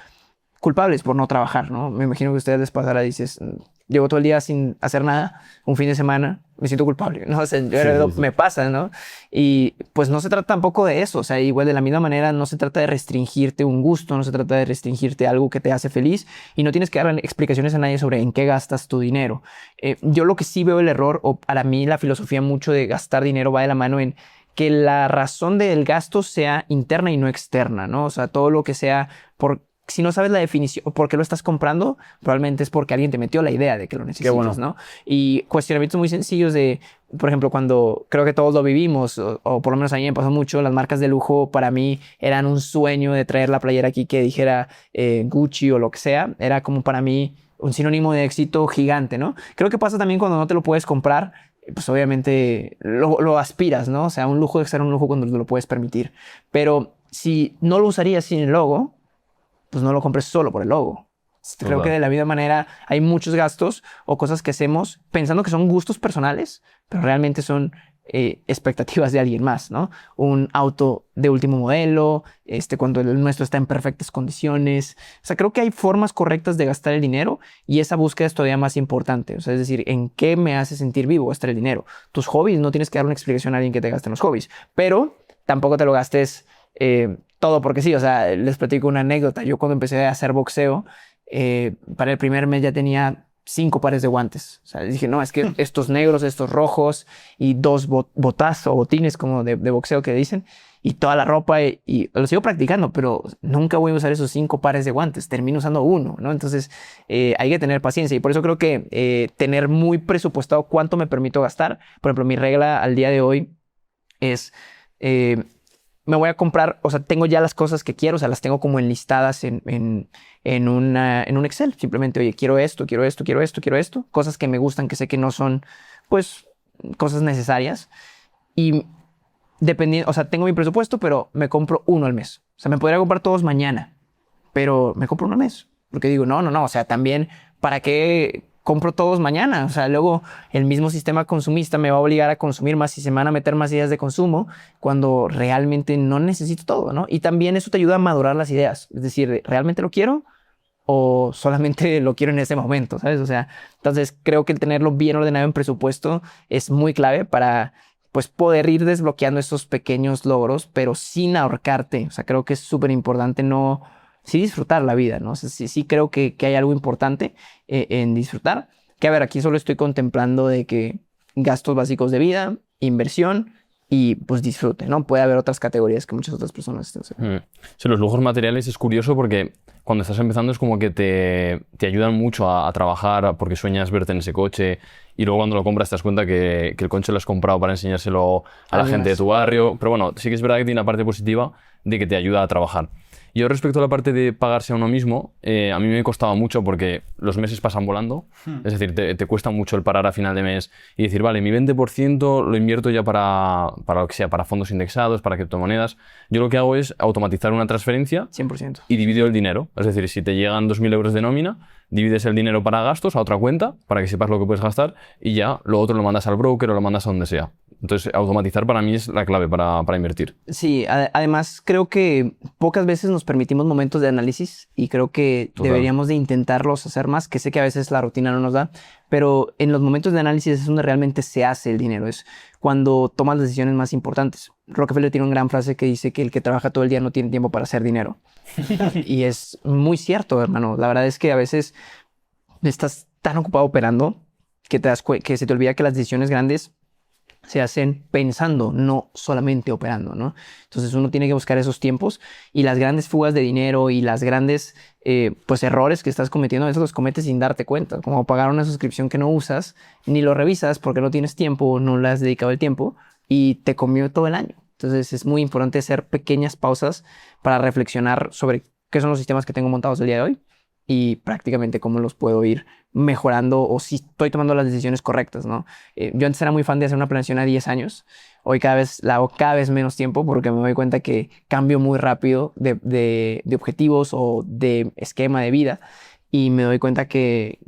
culpables por no trabajar, ¿no? Me imagino que a ustedes les pasará, dices, llevo todo el día sin hacer nada, un fin de semana, me siento culpable, ¿no? O sea, me pasa, ¿no? Y pues no se trata tampoco de eso, o sea, igual de la misma manera no se trata de restringirte un gusto, no se trata de restringirte algo que te hace feliz y no tienes que dar explicaciones a nadie sobre en qué gastas tu dinero. Yo lo que sí veo el error, o para mí la filosofía mucho de gastar dinero va de la mano en que la razón del gasto sea interna y no externa, ¿no? O sea, todo lo que sea si no sabes la definición o por qué lo estás comprando, probablemente es porque alguien te metió la idea de que lo necesitas, ¿no? Y cuestionamientos muy sencillos de, por ejemplo, cuando creo que todos lo vivimos, o por lo menos a mí me pasó mucho, las marcas de lujo para mí eran un sueño de traer la playera aquí que dijera Gucci o lo que sea. Era como para mí un sinónimo de éxito gigante, ¿no? Creo que pasa también cuando no te lo puedes comprar, pues obviamente lo aspiras, ¿no? O sea, un lujo debe ser un lujo cuando te lo puedes permitir. Pero si no lo usarías sin el logo, pues no lo compres solo por el logo. Creo que de la misma manera hay muchos gastos o cosas que hacemos pensando que son gustos personales, pero realmente son expectativas de alguien más, ¿no? Un auto de último modelo, cuando el nuestro está en perfectas condiciones. O sea, creo que hay formas correctas de gastar el dinero y esa búsqueda es todavía más importante. O sea, es decir, ¿en qué me hace sentir vivo gastar el dinero? Tus hobbies, no tienes que dar una explicación a alguien que te gaste en los hobbies, pero tampoco te lo gastes todo porque sí. O sea, les platico una anécdota. Yo cuando empecé a hacer boxeo, para el primer mes ya tenía 5 pares de guantes. O sea, dije, no, es que estos negros, estos rojos y 2 botas o botines como de boxeo que dicen y toda la ropa y lo sigo practicando, pero nunca voy a usar esos 5 pares de guantes. Termino usando uno, ¿no? Entonces hay que tener paciencia y por eso creo que tener muy presupuestado cuánto me permito gastar. Por ejemplo, mi regla al día de hoy es... me voy a comprar, o sea, tengo ya las cosas que quiero, o sea, las tengo como enlistadas en un Excel. Simplemente, oye, quiero esto, quiero esto, quiero esto, quiero esto. Cosas que me gustan, que sé que no son, pues, cosas necesarias. Y dependiendo, o sea, tengo mi presupuesto, pero me compro uno al mes. O sea, me podría comprar todos mañana, pero me compro uno al mes. Porque digo, no, o sea, también, ¿para qué compro todos mañana? O sea, luego el mismo sistema consumista me va a obligar a consumir más y se me van a meter más ideas de consumo cuando realmente no necesito todo, ¿no? Y también eso te ayuda a madurar las ideas. Es decir, ¿realmente lo quiero o solamente lo quiero en ese momento? ¿Sabes? O sea, entonces creo que el tenerlo bien ordenado en presupuesto es muy clave para, pues, poder ir desbloqueando esos pequeños logros, pero sin ahorcarte. O sea, creo que es súper importante sí disfrutar la vida, ¿no? O sea, sí creo que hay algo importante en disfrutar. Que a ver, aquí solo estoy contemplando de que gastos básicos de vida, inversión y pues disfrute, ¿no? Puede haber otras categorías que muchas otras personas estén haciendo. Sí, los lujos materiales es curioso porque cuando estás empezando es como que te ayudan mucho a trabajar porque sueñas verte en ese coche y luego cuando lo compras te das cuenta que el coche lo has comprado para enseñárselo a la gente de tu barrio. Pero bueno, sí que es verdad que tiene la parte positiva de que te ayuda a trabajar. Yo respecto a la parte de pagarse a uno mismo, a mí me costaba mucho porque los meses pasan volando. Es decir, te cuesta mucho el parar a final de mes y decir, vale, mi 20% lo invierto ya para lo que sea, para fondos indexados, para criptomonedas. Yo lo que hago es automatizar una transferencia 100%. Y divido el dinero. Es decir, si te llegan 2.000 euros de nómina, divides el dinero para gastos a otra cuenta para que sepas lo que puedes gastar y ya lo otro lo mandas al broker o lo mandas a donde sea. Entonces, automatizar para mí es la clave para invertir. Sí, además creo que pocas veces nos permitimos momentos de análisis y creo que deberíamos de intentarlos hacer más, que sé que a veces la rutina no nos da, pero en los momentos de análisis es donde realmente se hace el dinero, es cuando tomas las decisiones más importantes. Rockefeller tiene una gran frase que dice que el que trabaja todo el día no tiene tiempo para hacer dinero. Y es muy cierto, hermano. La verdad es que a veces estás tan ocupado operando que se te olvida que las decisiones grandes se hacen pensando, no solamente operando, ¿no? Entonces uno tiene que buscar esos tiempos y las grandes fugas de dinero y las grandes pues errores que estás cometiendo a veces los cometes sin darte cuenta, como pagar una suscripción que no usas, ni lo revisas porque no tienes tiempo, no le has dedicado el tiempo y te comió todo el año. Entonces es muy importante hacer pequeñas pausas para reflexionar sobre qué son los sistemas que tengo montados el día de hoy y prácticamente cómo los puedo ir mejorando o si estoy tomando las decisiones correctas, ¿no? Yo antes era muy fan de hacer una planeación a 10 años. Hoy la hago cada vez menos tiempo porque me doy cuenta que cambio muy rápido de objetivos o de esquema de vida y me doy cuenta que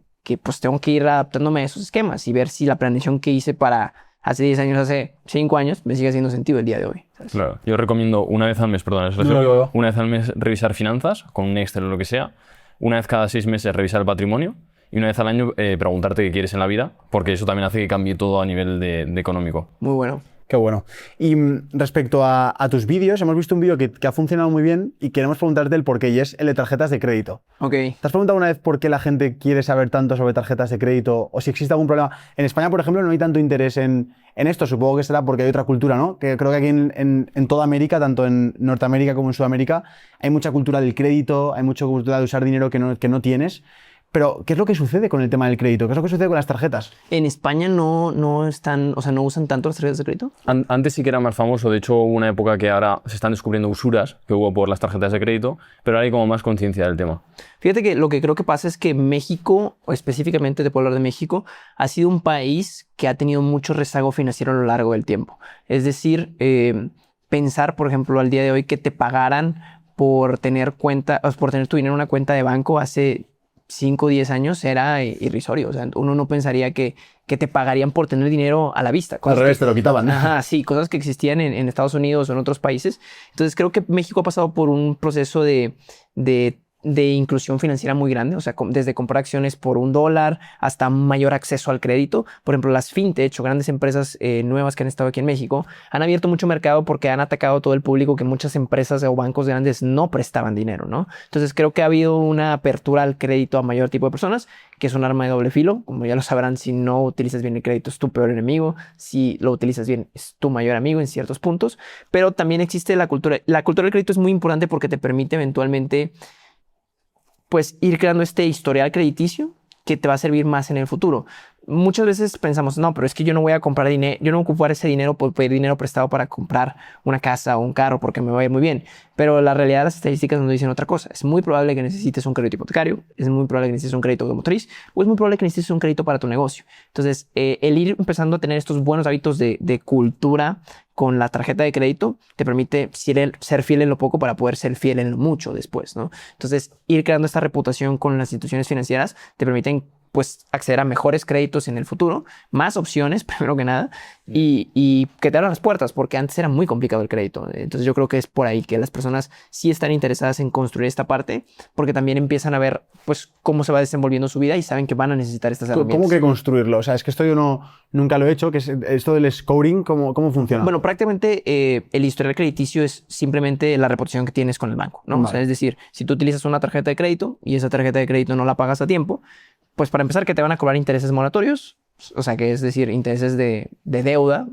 pues tengo que ir adaptándome a esos esquemas y ver si la planeación que hice para hace 10 años, hace 5 años, me sigue haciendo sentido el día de hoy, ¿sabes? Claro. Yo recomiendo una vez al mes, una vez al mes revisar finanzas con un Excel o lo que sea. Una vez cada 6 meses revisar el patrimonio y una vez al año preguntarte qué quieres en la vida, porque eso también hace que cambie todo a nivel de económico. Muy bueno. Qué bueno. Y respecto a tus vídeos, hemos visto un vídeo que ha funcionado muy bien y queremos preguntarte el porqué, y es el de tarjetas de crédito. Ok. ¿Te has preguntado una vez por qué la gente quiere saber tanto sobre tarjetas de crédito o si existe algún problema? En España, por ejemplo, no hay tanto interés en esto. Supongo que será porque hay otra cultura, ¿no? Que creo que aquí en toda América, tanto en Norteamérica como en Sudamérica, hay mucha cultura del crédito, hay mucha cultura de usar dinero que no tienes. Pero, ¿qué es lo que sucede con el tema del crédito? ¿Qué es lo que sucede con las tarjetas? En España no están, o sea, no usan tanto las tarjetas de crédito. Antes sí que era más famoso. De hecho, hubo una época que ahora se están descubriendo usuras que hubo por las tarjetas de crédito, pero ahora hay como más conciencia del tema. Fíjate que lo que creo que pasa es que México, o específicamente te puedo hablar de México, ha sido un país que ha tenido mucho rezago financiero a lo largo del tiempo. Es decir, pensar, por ejemplo, al día de hoy que te pagaran por tener tu dinero en una cuenta de banco hace 5 o 10 años era irrisorio. O sea, uno no pensaría que te pagarían por tener dinero a la vista. Al revés, te lo quitaban. Ajá, sí, cosas que existían en Estados Unidos o en otros países. Entonces creo que México ha pasado por un proceso de inclusión financiera muy grande, o sea, desde comprar acciones por $1 hasta mayor acceso al crédito. Por ejemplo, las fintech o grandes empresas nuevas que han estado aquí en México han abierto mucho mercado porque han atacado todo el público que muchas empresas o bancos grandes no prestaban dinero, ¿no? Entonces creo que ha habido una apertura al crédito a mayor tipo de personas, que es un arma de doble filo. Como ya lo sabrán, si no utilizas bien el crédito es tu peor enemigo, si lo utilizas bien es tu mayor amigo en ciertos puntos, pero también existe la cultura. La cultura del crédito es muy importante porque te permite eventualmente pues ir creando este historial crediticio que te va a servir más en el futuro. Muchas veces pensamos, no, pero es que yo no voy a comprar dinero, yo no voy a ocupar ese dinero por pedir dinero prestado para comprar una casa o un carro porque me va a ir muy bien. Pero la realidad, las estadísticas nos dicen otra cosa. Es muy probable que necesites un crédito hipotecario, es muy probable que necesites un crédito automotriz o es muy probable que necesites un crédito para tu negocio. Entonces, el ir empezando a tener estos buenos hábitos de cultura con la tarjeta de crédito te permite ser fiel en lo poco para poder ser fiel en lo mucho después, ¿no? Entonces, ir creando esta reputación con las instituciones financieras te permiten pues acceder a mejores créditos en el futuro, más opciones, primero que nada, y que te abran las puertas, porque antes era muy complicado el crédito. Entonces yo creo que es por ahí que las personas sí están interesadas en construir esta parte, porque también empiezan a ver pues cómo se va desenvolviendo su vida y saben que van a necesitar estas herramientas. ¿Cómo que construirlo? O sea, es que esto yo nunca lo he hecho, que es esto del scoring, ¿cómo funciona? Bueno, prácticamente el historial crediticio es simplemente la reputación que tienes con el banco, ¿no? Vale. O sea, es decir, si tú utilizas una tarjeta de crédito y esa tarjeta de crédito no la pagas a tiempo, pues para empezar que te van a cobrar intereses moratorios, o sea, que es decir, intereses de deuda.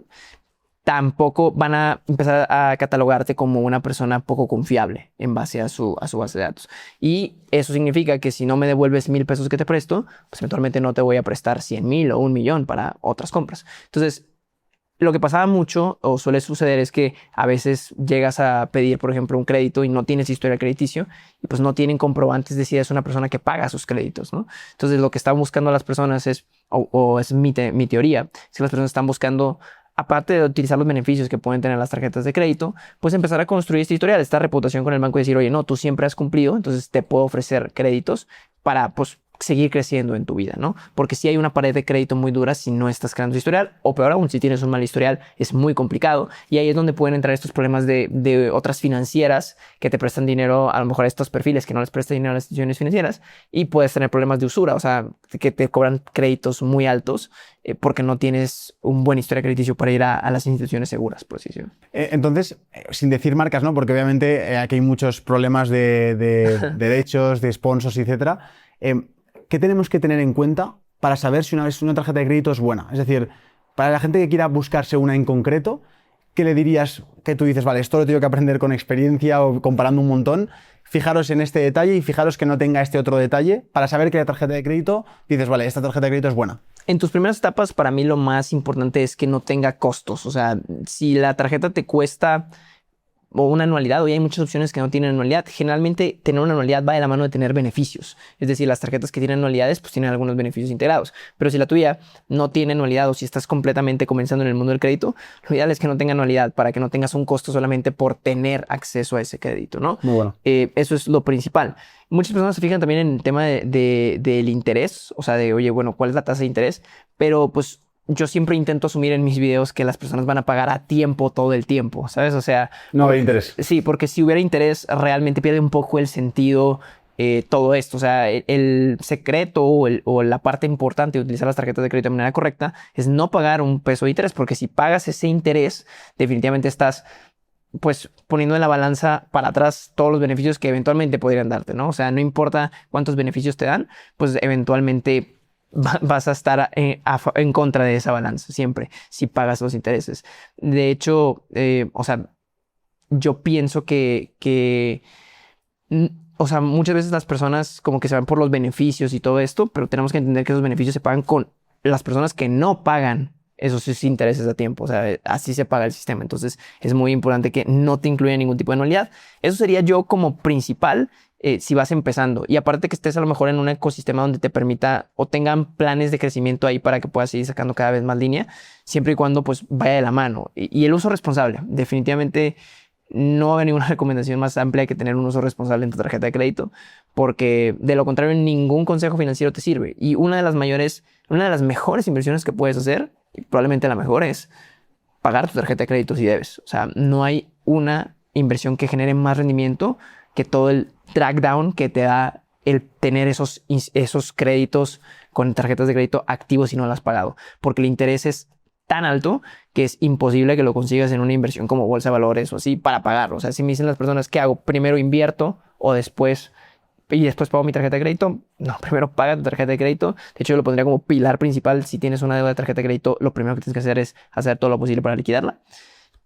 Tampoco van a empezar a catalogarte como una persona poco confiable en base a su base de datos. Y eso significa que si no me devuelves 1,000 pesos que te presto, pues eventualmente no te voy a prestar 100,000 o 1,000,000 para otras compras. Entonces, lo que pasaba mucho o suele suceder es que a veces llegas a pedir, por ejemplo, un crédito y no tienes historial crediticio y pues no tienen comprobantes de si eres una persona que paga sus créditos, ¿no? Entonces lo que están buscando las personas es, o es mi teoría, es que las personas están buscando, aparte de utilizar los beneficios que pueden tener las tarjetas de crédito, pues empezar a construir este historial, esta reputación con el banco y decir, oye, no, tú siempre has cumplido, entonces te puedo ofrecer créditos para, pues, seguir creciendo en tu vida, ¿no? Porque si hay una pared de crédito muy dura si no estás creando historial, o peor aún, si tienes un mal historial, es muy complicado. Y ahí es donde pueden entrar estos problemas de otras financieras que te prestan dinero, a lo mejor a estos perfiles que no les prestan dinero a las instituciones financieras, y puedes tener problemas de usura, o sea, que te cobran créditos muy altos porque no tienes un buen historial crediticio para ir a las instituciones seguras, por así decirlo. Entonces, sin decir marcas, ¿no? Porque obviamente aquí hay muchos problemas de derechos, de sponsors, etcétera. ¿Qué tenemos que tener en cuenta para saber si una tarjeta de crédito es buena? Es decir, para la gente que quiera buscarse una en concreto, ¿qué le dirías? Que tú dices, vale, esto lo tengo que aprender con experiencia o comparando un montón. Fijaros en este detalle y fijaros que no tenga este otro detalle para saber que la tarjeta de crédito, dices, vale, esta tarjeta de crédito es buena. En tus primeras etapas, para mí lo más importante es que no tenga costos. O sea, si la tarjeta te cuesta o una anualidad, hoy hay muchas opciones que no tienen anualidad. Generalmente tener una anualidad va de la mano de tener beneficios. Es decir, las tarjetas que tienen anualidades pues tienen algunos beneficios integrados. Pero si la tuya no tiene anualidad o si estás completamente comenzando en el mundo del crédito, lo ideal es que no tenga anualidad para que no tengas un costo solamente por tener acceso a ese crédito, ¿no? Muy bueno. Eso es lo principal. Muchas personas se fijan también en el tema del interés, o sea, de, oye, bueno, ¿cuál es la tasa de interés? Pero pues yo siempre intento asumir en mis videos que las personas van a pagar a tiempo todo el tiempo, ¿sabes? O sea... No hay interés. Sí, porque si hubiera interés realmente pierde un poco el sentido todo esto. O sea, el secreto o la parte importante de utilizar las tarjetas de crédito de manera correcta es no pagar un peso de interés, porque si pagas ese interés, definitivamente estás pues poniendo en la balanza para atrás todos los beneficios que eventualmente podrían darte, ¿no? O sea, no importa cuántos beneficios te dan, pues eventualmente vas a estar en contra de esa balanza siempre si pagas los intereses. De hecho, o sea, yo pienso o sea, muchas veces las personas como que se van por los beneficios y todo esto, pero tenemos que entender que esos beneficios se pagan con las personas que no pagan esos intereses a tiempo. O sea, así se paga el sistema. Entonces, es muy importante que no te incluya ningún tipo de anualidad. Eso sería yo como principal si vas empezando. Y aparte que estés a lo mejor en un ecosistema donde te permita o tengan planes de crecimiento ahí para que puedas seguir sacando cada vez más línea, siempre y cuando pues vaya de la mano. Y el uso responsable. Definitivamente no va a haber ninguna recomendación más amplia que tener un uso responsable en tu tarjeta de crédito, porque de lo contrario ningún consejo financiero te sirve. Y una de las mejores inversiones que puedes hacer, y probablemente la mejor, es pagar tu tarjeta de crédito si debes. O sea, no hay una inversión que genere más rendimiento que todo el track down que te da el tener esos créditos con tarjetas de crédito activos si no las has pagado. Porque el interés es tan alto que es imposible que lo consigas en una inversión como bolsa de valores o así para pagarlo. O sea, si me dicen las personas, ¿qué hago? ¿Primero invierto o después pago mi tarjeta de crédito? No, primero paga tu tarjeta de crédito. De hecho, yo lo pondría como pilar principal. Si tienes una deuda de tarjeta de crédito, lo primero que tienes que hacer es hacer todo lo posible para liquidarla.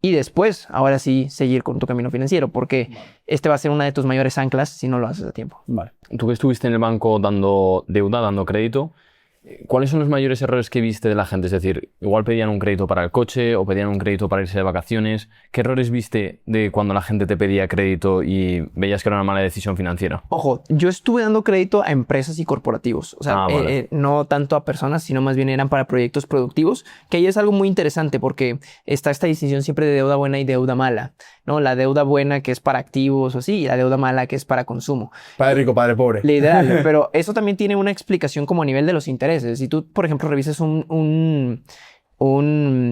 Y después, ahora sí, seguir con tu camino financiero, porque este va a ser una de tus mayores anclas si no lo haces a tiempo. Vale. Tú que estuviste en el banco dando deuda, dando crédito, ¿cuáles son los mayores errores que viste de la gente? Es decir, igual pedían un crédito para el coche o pedían un crédito para irse de vacaciones. ¿Qué errores viste de cuando la gente te pedía crédito y veías que era una mala decisión financiera? Ojo, yo estuve dando crédito a empresas y corporativos. O sea, vale. no tanto a personas, sino más bien eran para proyectos productivos, que ahí es algo muy interesante porque está esta distinción siempre de deuda buena y deuda mala, ¿no? La deuda buena que es para activos o así, y la deuda mala que es para consumo. Padre rico, padre pobre. Literal, pero eso también tiene una explicación como a nivel de los intereses. Si tú, por ejemplo, revisas un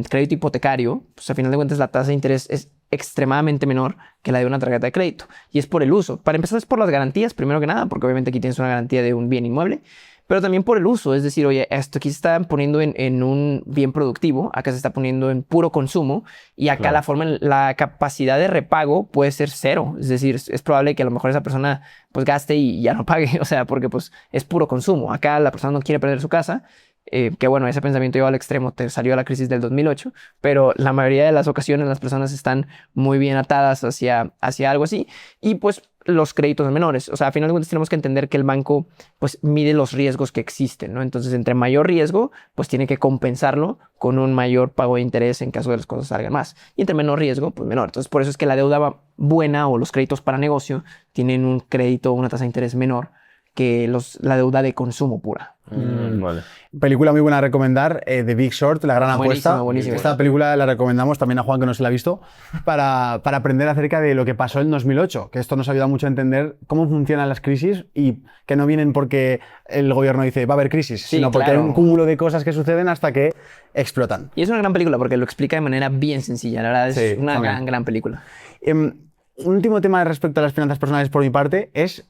crédito hipotecario, pues a final de cuentas la tasa de interés es extremadamente menor que la de una tarjeta de crédito. Y es por el uso. Para empezar es por las garantías, primero que nada, porque obviamente aquí tienes una garantía de un bien inmueble, pero también por el uso. Es decir, oye, esto aquí se está poniendo en un bien productivo, acá se está poniendo en puro consumo, y acá la capacidad de repago puede ser cero. Es decir, es probable que a lo mejor esa persona pues gaste y ya no pague, o sea, porque pues es puro consumo. Acá la persona no quiere perder su casa, que bueno, ese pensamiento lleva al extremo, te salió la crisis del 2008, pero la mayoría de las ocasiones las personas están muy bien atadas hacia algo así, y pues los créditos menores. O sea, a final de cuentas tenemos que entender que el banco pues mide los riesgos que existen, ¿no? Entonces, entre mayor riesgo, pues tiene que compensarlo con un mayor pago de interés en caso de las cosas salgan más. Y entre menor riesgo, pues menor. Entonces, por eso es que la deuda buena o los créditos para negocio tienen un crédito, una tasa de interés menor que la deuda de consumo pura. Vale. Película muy buena a recomendar, The Big Short, La Gran Apuesta. Buenísima. Esta película la recomendamos también a Juan, que no se la ha visto, para aprender acerca de lo que pasó en 2008, que esto nos ayuda mucho a entender cómo funcionan las crisis y que no vienen porque el gobierno dice va a haber crisis, sino porque hay un cúmulo de cosas que suceden hasta que explotan. Y es una gran película porque lo explica de manera bien sencilla. La verdad es una gran película. Un último tema respecto a las finanzas personales por mi parte es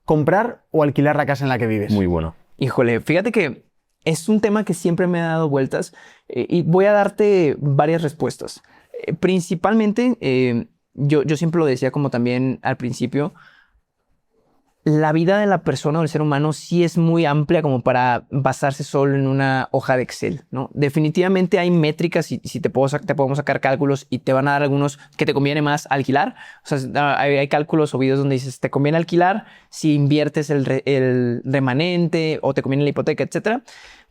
comprar o alquilar la casa en la que vives. Muy bueno. Híjole, fíjate que es un tema que siempre me ha dado vueltas y voy a darte varias respuestas. Principalmente, yo siempre lo decía como también al principio, la vida de la persona o del ser humano sí es muy amplia como para basarse solo en una hoja de Excel, ¿no? Definitivamente hay métricas y te podemos sacar cálculos y te van a dar algunos que te conviene más alquilar. O sea, hay cálculos o videos donde dices, te conviene alquilar si inviertes el remanente o te conviene la hipoteca, etcétera.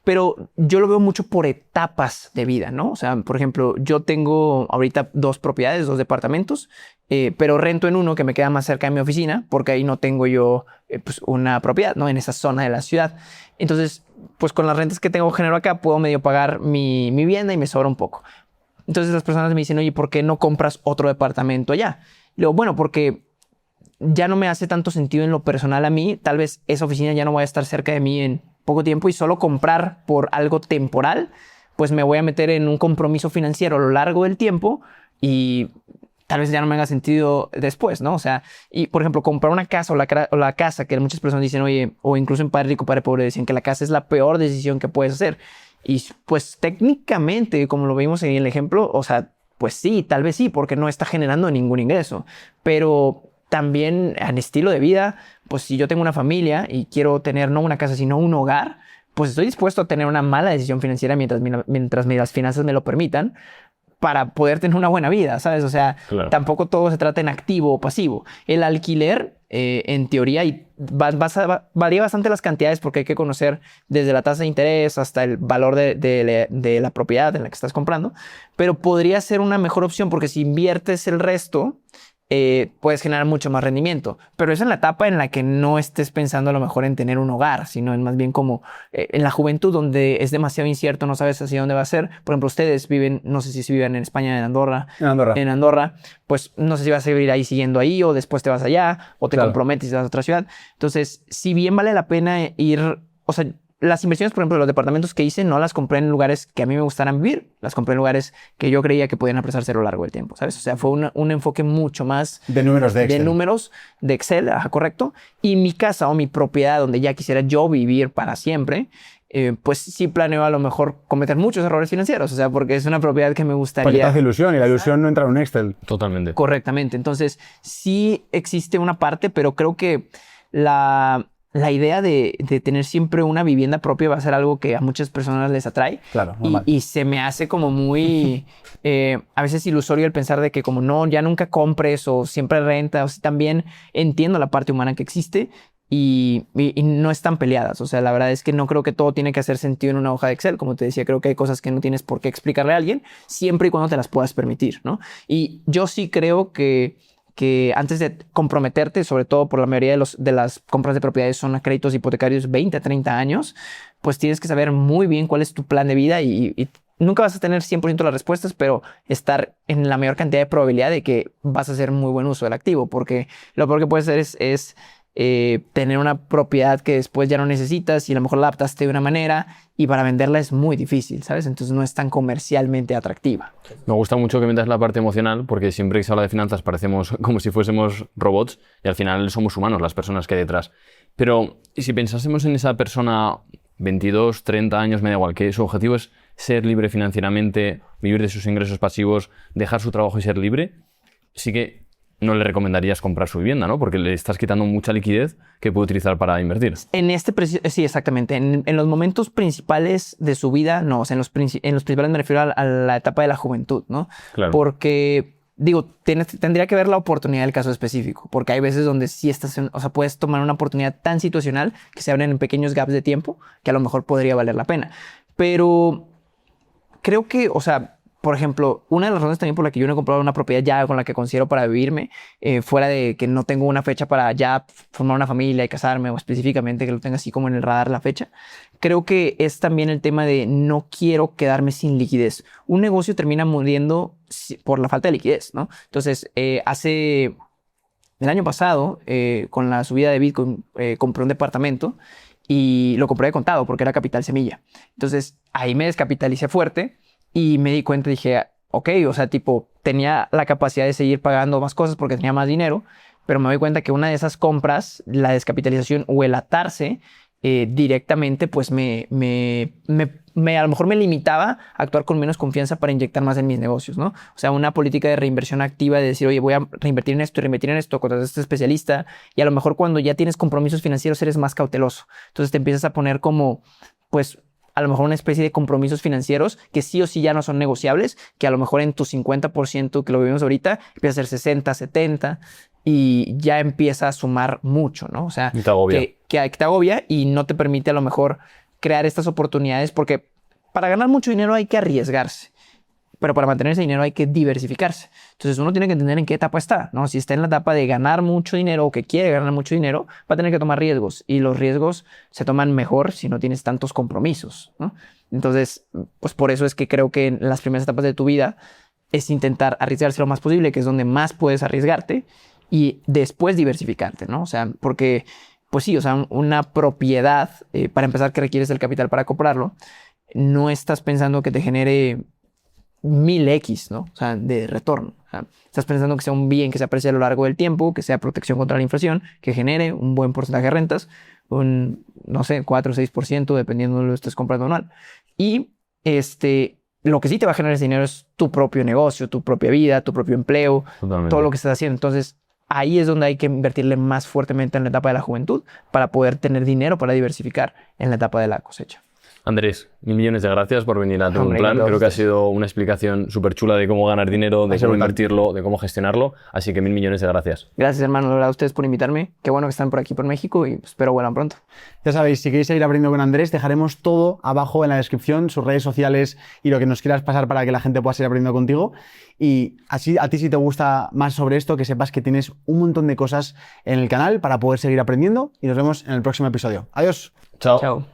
Pero yo lo veo mucho por etapas de vida, ¿no? O sea, por ejemplo, yo tengo ahorita 2 propiedades, 2 departamentos, pero rento en uno que me queda más cerca de mi oficina porque ahí no tengo yo pues una propiedad, ¿no? En esa zona de la ciudad. Entonces, pues con las rentas que genero acá, puedo medio pagar mi vivienda y me sobra un poco. Entonces las personas me dicen, oye, ¿por qué no compras otro departamento allá? Y luego, bueno, porque ya no me hace tanto sentido en lo personal a mí. Tal vez esa oficina ya no vaya a estar cerca de mí en poco tiempo y solo comprar por algo temporal, pues me voy a meter en un compromiso financiero a lo largo del tiempo y tal vez ya no me haga sentido después, ¿no? O sea, y por ejemplo, comprar una casa o la casa, que muchas personas dicen, oye, o incluso en Padre Rico, Padre Pobre, decían que la casa es la peor decisión que puedes hacer. Y pues técnicamente, como lo vimos en el ejemplo, o sea, pues sí, tal vez sí, porque no está generando ningún ingreso, pero también en estilo de vida, pues si yo tengo una familia y quiero tener no una casa, sino un hogar, pues estoy dispuesto a tener una mala decisión financiera mientras las finanzas me lo permitan para poder tener una buena vida, ¿sabes? O sea, tampoco todo se trata en activo o pasivo. El alquiler, en teoría, varía bastante las cantidades porque hay que conocer desde la tasa de interés hasta el valor de la propiedad en la que estás comprando, pero podría ser una mejor opción porque si inviertes el resto, puedes generar mucho más rendimiento. Pero es en la etapa en la que no estés pensando a lo mejor en tener un hogar, sino en más bien como en la juventud, donde es demasiado incierto, no sabes hacia dónde va a ser. Por ejemplo, ustedes viven, no sé si viven en España, en Andorra. En Andorra, pues no sé si vas a vivir ahí siguiendo ahí o después te vas allá o te comprometes y te vas a otra ciudad. Entonces, si bien vale la pena ir, o sea, las inversiones, por ejemplo, los departamentos que hice, no las compré en lugares que a mí me gustaran vivir. Las compré en lugares que yo creía que podían apreciarse a lo largo del tiempo, ¿sabes? O sea, fue un enfoque mucho más... De números de Excel. De números de Excel, ajá, correcto. Y mi casa o mi propiedad, donde ya quisiera yo vivir para siempre, pues sí planeo a lo mejor cometer muchos errores financieros. O sea, porque es una propiedad que me gustaría... Porque te hace ilusión y la ilusión no entra en un Excel. Totalmente. Correctamente. Entonces, sí existe una parte, pero creo que la idea de tener siempre una vivienda propia va a ser algo que a muchas personas les atrae. Claro, y se me hace como muy, a veces ilusorio el pensar de que como no, ya nunca compres o siempre rentas. O sea, también entiendo la parte humana que existe y no están peleadas. O sea, la verdad es que no creo que todo tiene que hacer sentido en una hoja de Excel. Como te decía, creo que hay cosas que no tienes por qué explicarle a alguien siempre y cuando te las puedas permitir, ¿no? Y yo sí creo que antes de comprometerte, sobre todo por la mayoría de las compras de propiedades son a créditos hipotecarios 20 a 30 años, pues tienes que saber muy bien cuál es tu plan de vida y nunca vas a tener 100% las respuestas, pero estar en la mayor cantidad de probabilidad de que vas a hacer muy buen uso del activo, porque lo peor que puedes hacer es tener una propiedad que después ya no necesitas y a lo mejor la adaptaste de una manera y para venderla es muy difícil, ¿sabes? Entonces no es tan comercialmente atractiva. Me gusta mucho que metas la parte emocional porque siempre que se habla de finanzas parecemos como si fuésemos robots y al final somos humanos las personas que hay detrás. Pero si pensásemos en esa persona 22, 30 años, me da igual, que su objetivo es ser libre financieramente, vivir de sus ingresos pasivos, dejar su trabajo y ser libre, sí que no le recomendarías comprar su vivienda, ¿no? Porque le estás quitando mucha liquidez que puede utilizar para invertir. Sí, exactamente. En los momentos principales de su vida, no. O sea, en los principales me refiero a la etapa de la juventud, ¿no? Claro. Porque, digo, tendría que ver la oportunidad del caso específico. Porque hay veces donde sí estás, o sea, puedes tomar una oportunidad tan situacional que se abren en pequeños gaps de tiempo que a lo mejor podría valer la pena. Pero creo que, o sea, por ejemplo, una de las razones también por la que yo no he comprado una propiedad ya con la que considero para vivirme, fuera de que no tengo una fecha para ya formar una familia y casarme, o específicamente que lo tenga así como en el radar la fecha, creo que es también el tema de no quiero quedarme sin liquidez. Un negocio termina muriendo por la falta de liquidez, ¿no? Entonces, el año pasado, con la subida de Bitcoin, compré un departamento y lo compré de contado porque era capital semilla. Entonces, ahí me descapitalicé fuerte. Y me di cuenta, dije, ok, o sea, tipo, tenía la capacidad de seguir pagando más cosas porque tenía más dinero, pero me doy cuenta que una de esas compras, la descapitalización o el atarse directamente, pues a lo mejor me limitaba a actuar con menos confianza para inyectar más en mis negocios, ¿no? O sea, una política de reinversión activa de decir, oye, voy a reinvertir en esto, contratar a este especialista, y a lo mejor cuando ya tienes compromisos financieros eres más cauteloso. Entonces te empiezas a poner como, pues, a lo mejor una especie de compromisos financieros que sí o sí ya no son negociables, que a lo mejor en tu 50% que lo vivimos ahorita empieza a ser 60, 70 y ya empieza a sumar mucho, ¿no? O sea, te agobia. Que te agobia y no te permite a lo mejor crear estas oportunidades porque para ganar mucho dinero hay que arriesgarse. Pero para mantener ese dinero hay que diversificarse. Entonces uno tiene que entender en qué etapa está, ¿no? Si está en la etapa de ganar mucho dinero o que quiere ganar mucho dinero, va a tener que tomar riesgos. Y los riesgos se toman mejor si no tienes tantos compromisos, ¿no? Entonces, pues por eso es que creo que en las primeras etapas de tu vida es intentar arriesgarse lo más posible, que es donde más puedes arriesgarte, y después diversificarte, ¿no? O sea, porque, pues sí, o sea, una propiedad, para empezar, que requieres el capital para comprarlo, no estás pensando que te genere 1000x, ¿no? O sea, de retorno. O sea, estás pensando que sea un bien que se aprecie a lo largo del tiempo, que sea protección contra la inflación, que genere un buen porcentaje de rentas, no sé, 4 o 6%, dependiendo de lo que estés comprando anual. Y lo que sí te va a generar ese dinero es tu propio negocio, tu propia vida, tu propio empleo, Totalmente. todo lo que estás haciendo. Entonces, ahí es donde hay que invertirle más fuertemente en la etapa de la juventud para poder tener dinero para diversificar en la etapa de la cosecha. Andrés, 1000 millones de gracias por venir a Tu Hombre, Plan. gracias a Creo que ha ustedes. sido una explicación súper chula de cómo ganar dinero, de sido cómo brutal. invertirlo, de cómo gestionarlo. Así que 1000 millones de gracias. Gracias, hermano, de verdad, a ustedes por invitarme. Qué bueno que están por aquí, por México, y espero vuelvan pronto. Ya sabéis, si queréis seguir aprendiendo con Andrés, dejaremos todo abajo en la descripción, sus redes sociales y lo que nos quieras pasar para que la gente pueda seguir aprendiendo contigo. Y así, a ti si te gusta más sobre esto, que sepas que tienes un montón de cosas en el canal para poder seguir aprendiendo y nos vemos en el próximo episodio. Adiós. Chao. Chao.